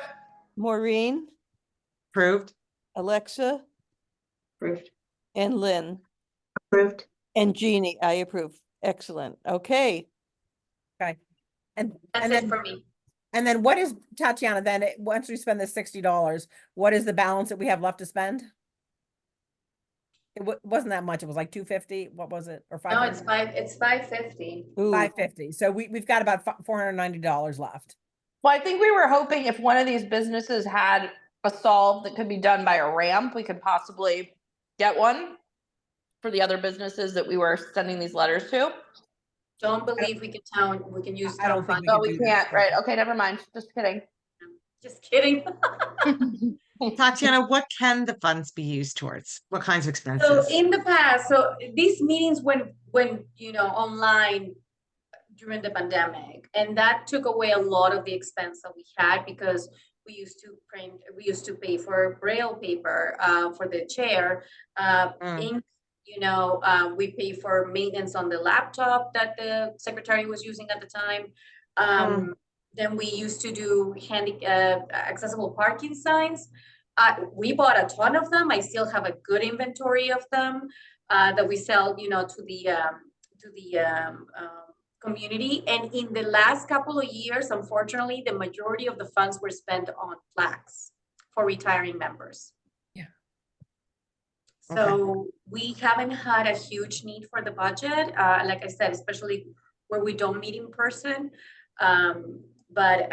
Maureen, Approved. Alexa, Approved. and Lynn, Approved. and Jeannie, I approve. Excellent. Okay. Okay. And That's it for me. and then what is, Tatiana, then once we spend the $60, what is the balance that we have left to spend? It wasn't that much. It was like 250. What was it? Or No, it's 500? it's 550. Ooh, 550. So we've got about $490 left. Well, I think we were hoping if one of these businesses had a solve that could be done by a ramp, we could possibly get one for the other businesses that we were sending these letters to. Don't believe we can use I don't town think funds. we No, could we do that. can't, right? Okay, never mind. Just kidding. Just kidding. Tatiana, what can the funds be used towards? What kinds of So expenses? in the past, so these meetings when you know online during the pandemic, and that took away a lot of the expense that we had because we used to pay for braille paper for the chair, ink, we pay for maintenance on the laptop that the secretary was using at the time. Then we used to do accessible parking signs. We bought a ton of them. I still have a good inventory of them that we sell, to the community. And in the last couple of years, unfortunately, the majority of the funds were spent on plaques for retiring members. Yeah. So we haven't had a huge need for the budget, like I said, especially where we don't meet in person. But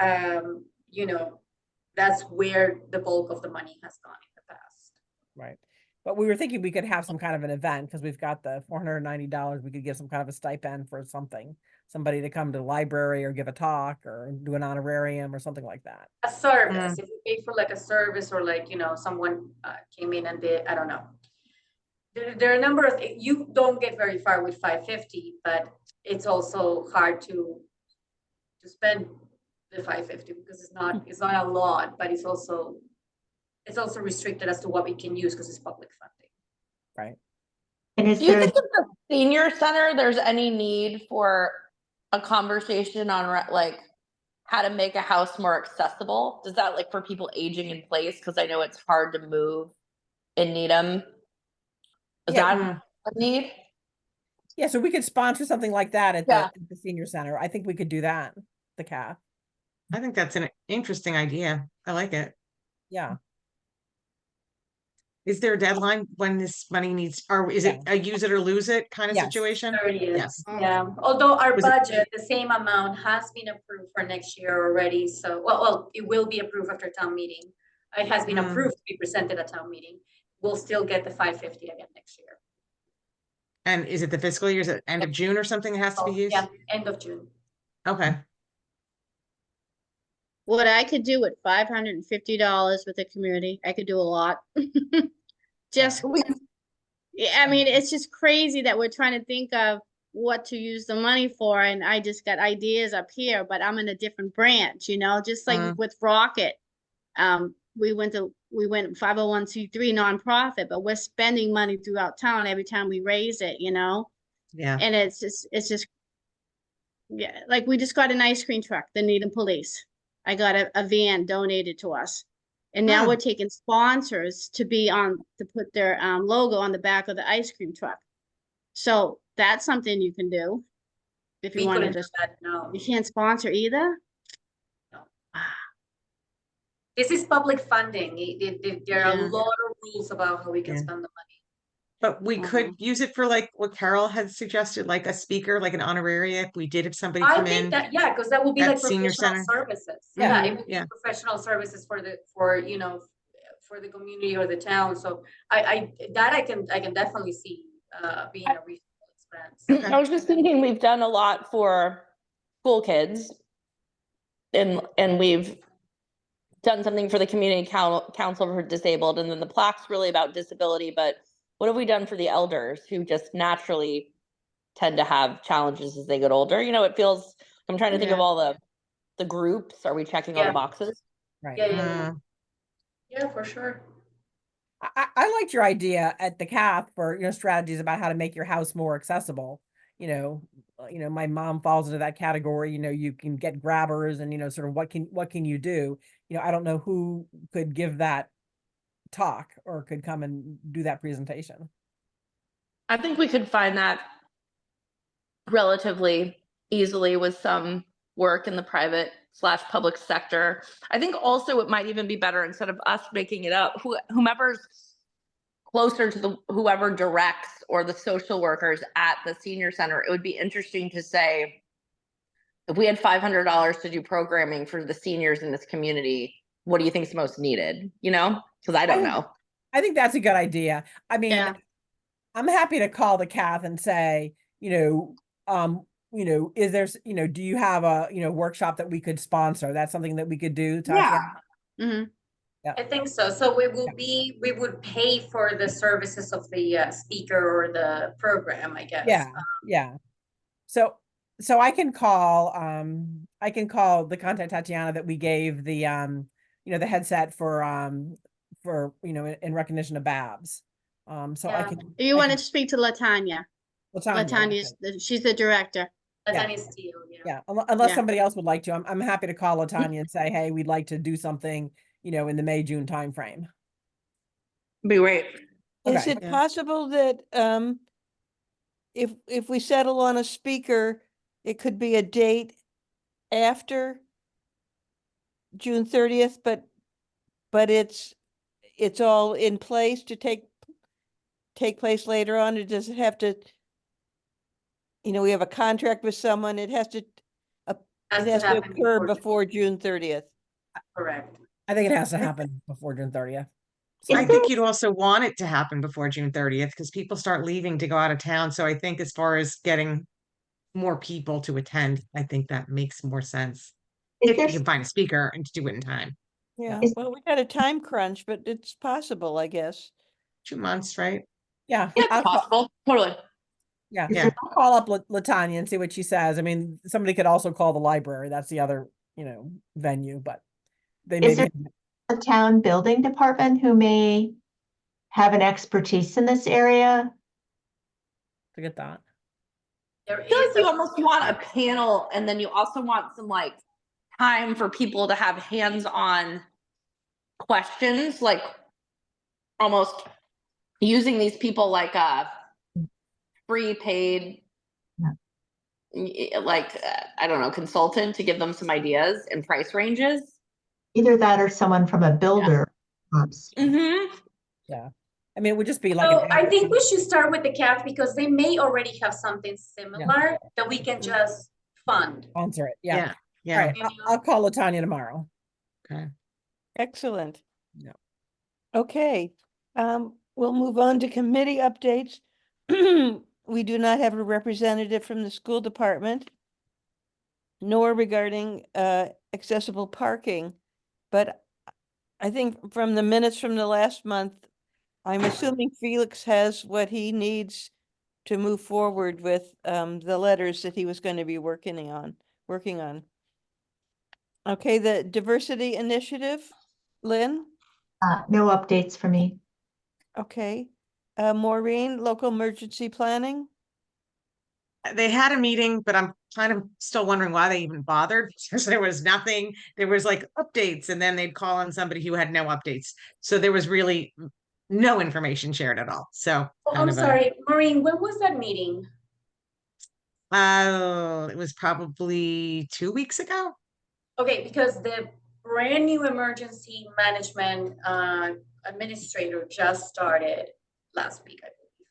that's where the bulk of the money has gone in the past. Right. But we were thinking we could have some kind of an event because we've got the $490. We could give some kind of a stipend for somebody to come to the library or give a talk or do an honorarium or something like that. A service, if you pay for like a service or like, someone came in and did, I don't know. There are a number of, you don't get very far with 550, but it's also hard to spend the 550 because it's not a lot, but it's also restricted as to what we can use because it's public funding. Right. And is Do you there, think at the senior center, there's any need for a conversation on like how to make a house more accessible? Does that like for people aging in place? Because I know it's hard to move in Needham. Is Yeah, that a need? Yeah, so we could sponsor something like that at Yeah. the senior center. I think we could do that, the CAF. I think that's an interesting idea. I like it. Yeah. Is there a deadline when this money needs, or is it a use it or lose it kind of Yes. situation? 30th. Yes. Yeah, although our Was it- budget, the same amount has been approved for next year already. So, well, it will be approved after town meeting. It has been approved to be presented at town meeting. We'll still get the 550 again next year. And is it the fiscal year? Is it end of June or something it has to be used? Yeah, end of June. Okay. What I could do with $550 with the community, I could do a lot. Just, yeah, I mean, it's just crazy that we're trying to think of what to use the money for, and I just got ideas up here, but I'm in a different branch, just like with Rocket. We went 501c3 nonprofit, but we're spending money throughout town every time we raise it, Yeah. and it's just, yeah, like we just got an ice cream truck, the Needham Police. I got a van donated to us. And now we're taking sponsors to put their logo on the back of the ice cream truck. So that's something you can do. If you We want to couldn't do just, that, no. you can't sponsor either? This is public funding. There are a Yeah. lot of rules about how we can Yeah. spend the money. But we could use it for like what Carol had suggested, like a speaker, like an honorarium, if we did have somebody I come think in. that, yeah, because that would be at like senior professional center. services. Yeah, Yeah, it would be yeah. professional services for the, for, you know, for the community or the town. So I can definitely see being a reasonable expense. I was just thinking, we've done a lot for school kids. And we've done something for the community council for disabled, and then the plaque's really about disability, but what have we done for the elders who just naturally tend to have challenges as they get older? You know, it feels, I'm trying to think of all the groups. Are we checking all the Yeah. boxes? Right. Yeah, yeah, for sure. I liked your idea at the CAF for, strategies about how to make your house more accessible. My mom falls into that category. You can get grabbers and, sort of what can you do? I don't know who could give that talk or could come and do that presentation. I think we could find that relatively easily with some work in the private/public sector. I think also it might even be better, instead of us making it up, whomever's closer to whoever directs or the social workers at the senior center, it would be interesting to say, if we had $500 to do programming for the seniors in this community, what do you think is most needed? Because I don't know. I think that's a good idea. I mean, Yeah. I'm happy to call the CAF and say, is there, do you have a, workshop that we could sponsor? That's something that we could do, Tatiana? Mm-hmm. Yeah. I think so. So we would pay for the services of the speaker or the program, I guess. Yeah, yeah. So I can call the contact Tatiana that we gave the the headset for in recognition of Babs. So I Yeah. can You wanted to speak to LaTanya. Latanya, LaTanya's, she's the director. That's Yeah. any steel, yeah. yeah, unless Yeah. somebody else would like to. I'm happy to call Latanya and say, hey, we'd like to do something, in the May-June timeframe. Be great. Is Okay. it Yeah. possible that if we settle on a speaker, it could be a date after June 30th, but it's all in place to take place later on? It doesn't have to, we have a contract with someone, it has to Happen occur before June 30th. Correct. I think it has to happen before June 30th. Is I there- think you'd also want it to happen before June 30th because people start leaving to go out of town. So I think as far as getting more people to attend, I think that makes more sense. Is If there, you can find a speaker and to do it in time. Yeah, Is- well, we got a time crunch, but it's possible, I guess. 2 months, right? Yeah, Yeah, it's possible. Totally. yeah. Is Yeah. I'll call up Latanya and see what she says. I mean, somebody could also call the library. That's the other, venue, but they Is maybe. a town building department who may have an expertise in this area? To get that. There I feel like is you almost want a panel, and then you also want some time for people to have hands-on questions, like almost using these people like a prepaid, I don't know, consultant to give them some ideas and price ranges. Either that or someone from a builder. Mm-hmm. Yeah. I mean, it would just be like. So I think we should start with the CAF because they may already have something similar that we can just fund. Sponsor it. Yeah. Yeah. Yeah. All right. You know? I'll call Latanya tomorrow. Okay. Excellent. Yeah. Okay, we'll move on to committee updates. We do not have a representative from the school department, nor regarding accessible parking. But I think from the minutes from the last month, I'm assuming Felix has what he needs to move forward with the letters that he was going to be working on. Okay, the diversity initiative, Lynn? No updates for me. Okay, Maureen, local emergency planning? They had a meeting, but I'm kind of still wondering why they even bothered because there was nothing. There was like updates, and then they'd call on somebody who had no updates. So there was really no information shared at all. So Oh, I'm sorry, Maureen, when was that meeting? It was probably 2 weeks ago. Okay, because the brand new emergency management administrator just started last week, I believe.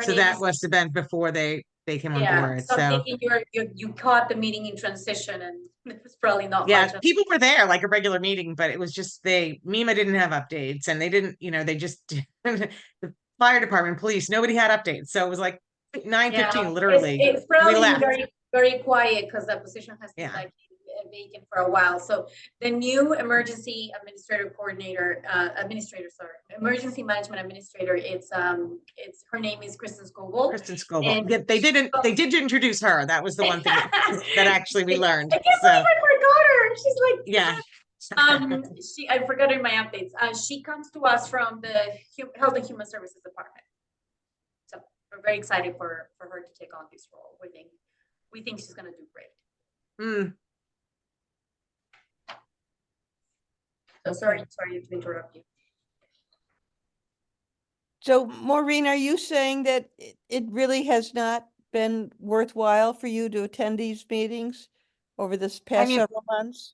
Her So name that is- must have been before they came on Yeah, board. so I'm So thinking you caught the meeting in transition and it was probably not yeah, much. people were there like a regular meeting, but it was just MEMA didn't have updates and they didn't, they just the fire department, police, nobody had updates. So it was like 9:15, literally. It's We probably left. very, very quiet because the position has been Yeah. like vacant for a while. So the new emergency administrator coordinator, emergency management administrator, it's her name is Kristen Scoville. Kristen Scoville. And Yeah, they did introduce her. That was the one thing that actually we learned. I can't believe I forgot her. She's like, Yeah. I forgot in my updates. She comes to us from the Health and Human Services Department. So we're very excited for her to take on this role. We think she's gonna do great. Mm. So sorry to interrupt you. So Maureen, are you saying that it really has not been worthwhile for you to attend these meetings over this past mean, several months?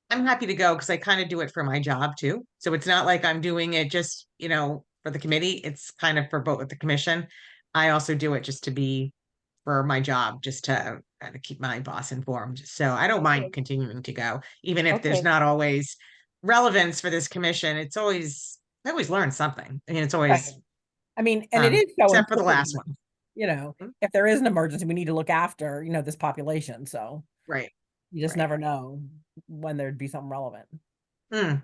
I'm happy to go because I kind of do it for my job too. So it's not like I'm doing it just, for the committee. It's kind of for both the commission. I also do it just to be for my job, just to kind of keep my boss informed. So I don't mind Okay. continuing to go, even if there's Okay. not always relevance for this commission. I always learn something. I mean, it's always, Right. I mean, and it is so except for the last important, one. if there is an emergency, we need to look after, this population. So Right. you just Right. never know when there'd be something relevant. Hmm.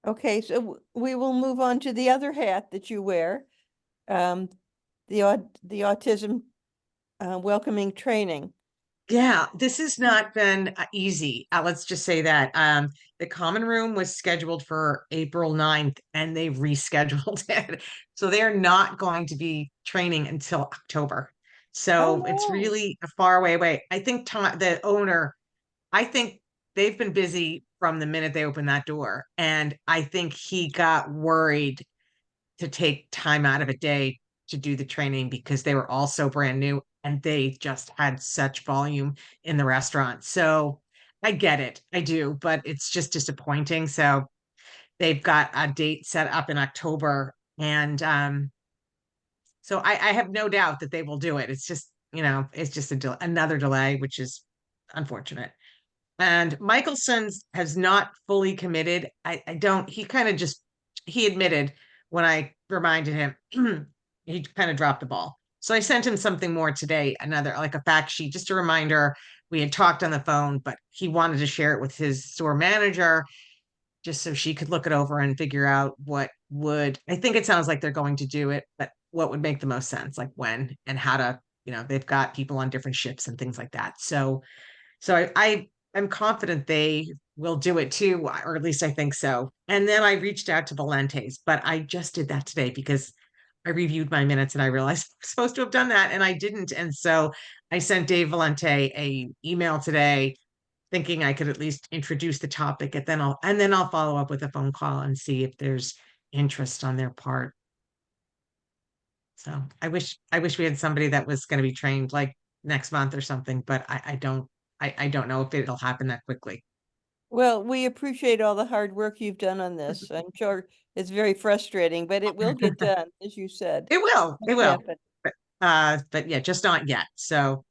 Okay, so we will move on to the other hat that you wear, the autism welcoming training. Yeah, this has not been easy. Let's just say that. The common room was scheduled for April 9th and they rescheduled it. So they're not going to be training until October. So it's no. really a far away. I think the owner, I think they've been busy from the minute they opened that door. And I think he got worried to take time out of a day to do the training because they were all so brand new and they just had such volume in the restaurant. So I get it. I do, but it's just disappointing. So they've got a date set up in October. And so I have no doubt that they will do it. It's just, it's just another delay, which is unfortunate. And Michelson's has not fully committed. He admitted when I reminded him, he kind of dropped the ball. So I sent him something more today, like a fact sheet, just a reminder. We had talked on the phone, but he wanted to share it with his store manager just so she could look it over and figure out I think it sounds like they're going to do it, but what would make the most sense, like when and how to, they've got people on different ships and things like that. So I'm confident they will do it too, or at least I think so. And then I reached out to Valentes, but I just did that today because I reviewed my minutes and I realized I was supposed to have done that and I didn't. And so I sent Dave Valente a email today thinking I could at least introduce the topic and then I'll follow up with a phone call and see if there's interest on their part. So I wish we had somebody that was going to be trained like next month or something, but I don't know if it'll happen that quickly. Well, we appreciate all the hard work you've done on this. I'm sure it's very frustrating, but it will get done, as you said. It will. Happen. But yeah, just not yet. So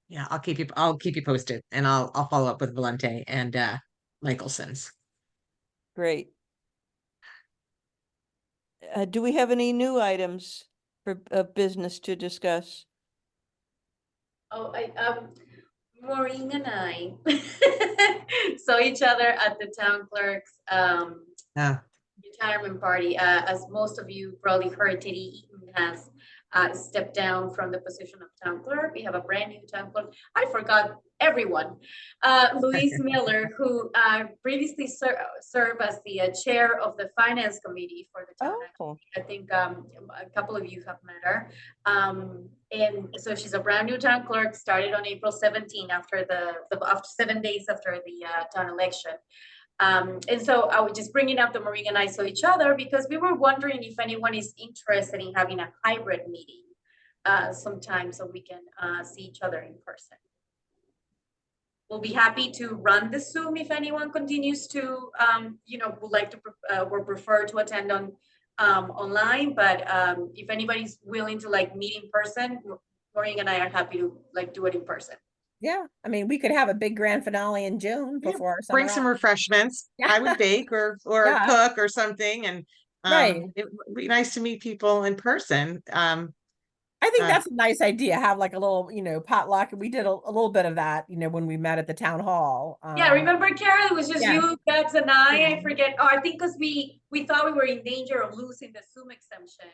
yeah, I'll keep you posted and I'll follow up with Valente and Michelson's. Great. Do we have any new items for business to discuss? Oh, Maureen and I saw each other at the town clerk's retirement party. As most of you probably heard, Teddy Eaton has stepped down from the position of town clerk. We have a brand new town clerk. I forgot everyone. Louise Miller, who previously served as the chair of the finance committee for the town. Oh, I think a couple of you have met her. And so she's a brand new town clerk, started on April 17 after after 7 days after the town election. And so I was just bringing up that Maureen and I saw each other because we were wondering if anyone is interested in having a hybrid meeting sometime so we can see each other in person. we'll be happy to run the Zoom if anyone continues to, would like to, or prefer to attend on online. But if anybody's willing to like meet in person, Maureen and I are happy to like do it in person. Yeah, I mean, we could have a big grand finale in June Yeah, before our bring summer some off. refreshments. I would bake or Yeah. cook or something, and Right. it would be nice to meet people in person. I think Uh, that's a nice idea. Have like a little, potluck. We did a little bit of that, when we met at the town hall. Yeah, remember, Carol? It was just yeah. you, Debs, and I. Yeah. I forget. Oh, I think because we thought we were in danger of losing the Zoom exemption.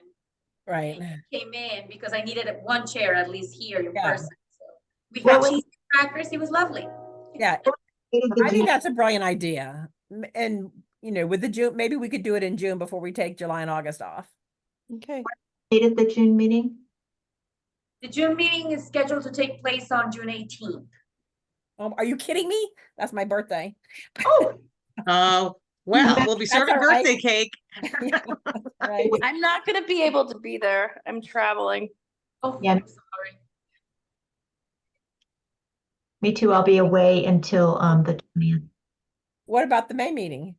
Right. Came in because I needed one chair at least here in Yeah. person. So we Well, had we- cheese and crackers. It was lovely. Yeah, Did I think you- that's a brilliant idea. And, with the June, maybe we could do it in June before we take July and August off. Okay. Date of the June meeting? The June meeting is scheduled to take place on June 18th. Are you kidding me? That's my birthday. Oh, oh, well, Yeah, we'll be that's serving all right. birthday cake. Yeah, right. I'm not gonna be able to be there. I'm traveling. oh, Yeah. I'm sorry. Me too. I'll be away until the 20th. What about the May meeting?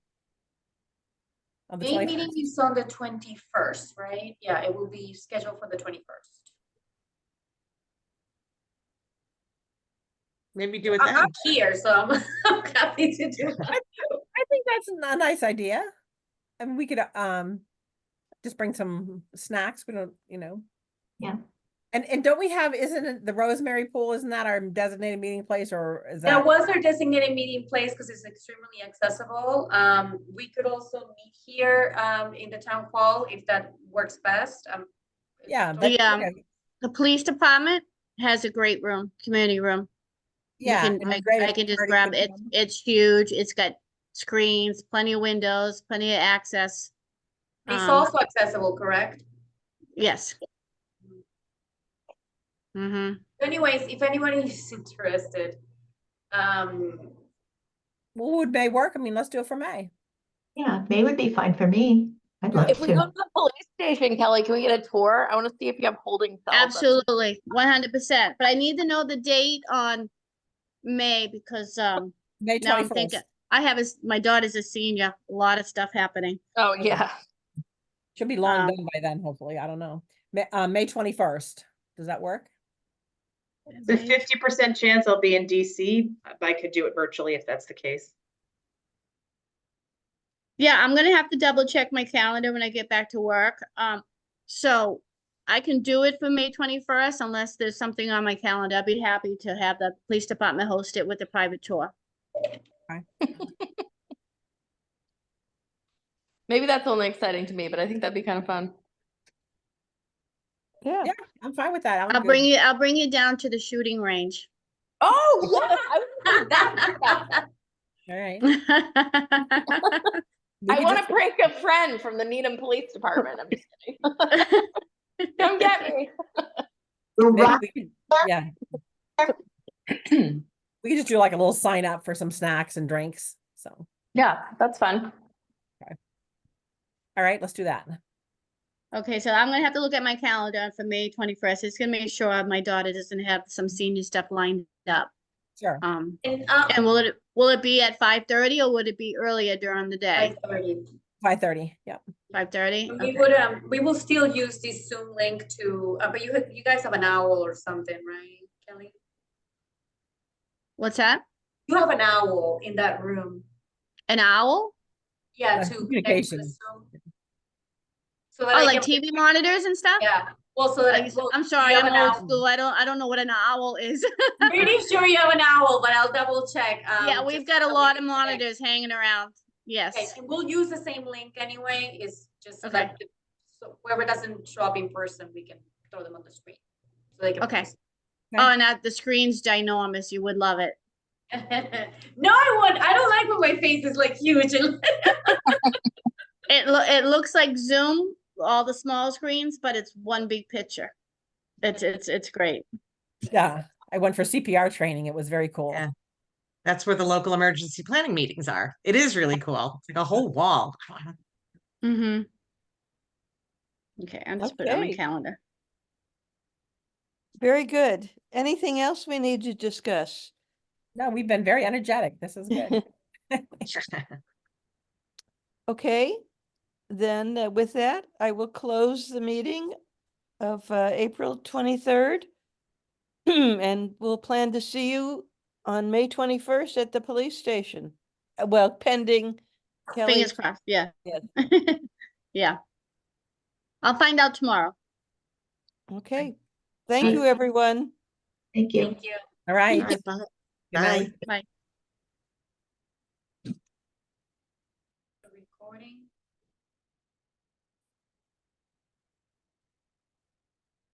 On the May 21st? meeting is on the 21st, right? Yeah, it will be scheduled for the 21st. Maybe do it I'm then. here, so I'm happy to do that. I think that's a nice idea. I mean, we could just bring some snacks. We don't, Yeah. And don't we have, isn't it the Rosemary Pool, isn't that our designated meeting place, or is That that? was our designated meeting place because it's extremely accessible. We could also meet here in the town hall if that works best. Yeah, don't- but, The police department has a great room, community room. You yeah. can, it'd be I great if can just Marty grab could it. come. It's huge. It's got screens, plenty of windows, plenty of access. It's Um, also accessible, correct? Yes. Mm-hmm. Anyways, if anyone is interested, Well, would May work? I mean, let's do it for May. Yeah, May would be fine for me. I'd love If we go to. to the police station, Kelly, can we get a tour? I want to see if you have holding cells. Absolutely, 100%. But I need to know the date on May because May now I'm 21st. thinking my daughter's a senior. A lot of stuff happening. Oh, yeah. Should be long Um, done by then, hopefully. I don't know. May 21st. Does that work? The 50% chance I'll be in DC, but I could do it virtually if that's the case. Yeah, I'm gonna have to double check my calendar when I get back to work. So I can do it for May 21st unless there's something on my calendar. I'd be happy to have the police department host it with a private tour. Maybe that's only exciting to me, but I think that'd be kind of fun. Yeah. Yeah, I'm fine with that. I'll bring you down to the shooting range. Oh, yeah. All right. I want to prank a friend from the Needham Police Department. I'm just kidding. Come get me. Yeah. We could just do like a little sign up for some snacks and drinks. So, Yeah, that's fun. all right, let's do that. Okay, so I'm gonna have to look at my calendar for May 21st. It's gonna make sure my daughter doesn't have some senior stuff lined up. Sure. and And will it be at 5:30 or would it be earlier during the day? 5:30. 5:30. Yeah. 5:30? We will still use this Zoom link to, but you guys have an owl or something, right, Kelly? What's that? You have an owl in that room. An owl? Yeah, That's to connect to the communication. Zoom. So that Oh, I like can- TV monitors and stuff? Yeah, well, so that. well, I'm sorry, you have I'm an old owl. school. I don't know what an owl is. Pretty sure you have an owl, but I'll double check. Yeah, we've just got a so we lot of can connect. monitors hanging around. Yes. Okay, and we'll use the same link anyway. It's just Okay. like, so whoever doesn't show up in person, we can throw them on the screen. So they can. Okay. Okay. Oh, and the screen's ginormous. You would love it. No, I don't like when my face is like huge. It looks like Zoom, all the small screens, but it's one big picture. It's great. Yeah. I went for CPR training. It was very cool. Yeah. That's where the local emergency planning meetings are. It is really cool. It's like a whole wall. Mm-hmm. Okay, I'm just putting it on my Okay. calendar. Very good. Anything else we need to discuss? No, we've been very energetic. This is good. Okay, then with that, I will close the meeting of April 23rd. And we'll plan to see you on May 21st at the police station. Well, pending Kelly. Fingers crossed, yeah. Yes. Yeah. I'll find out tomorrow. Okay, thank you, everyone. Thank you. Thank you. All right. All right, bye. Good night. Bye. Recording.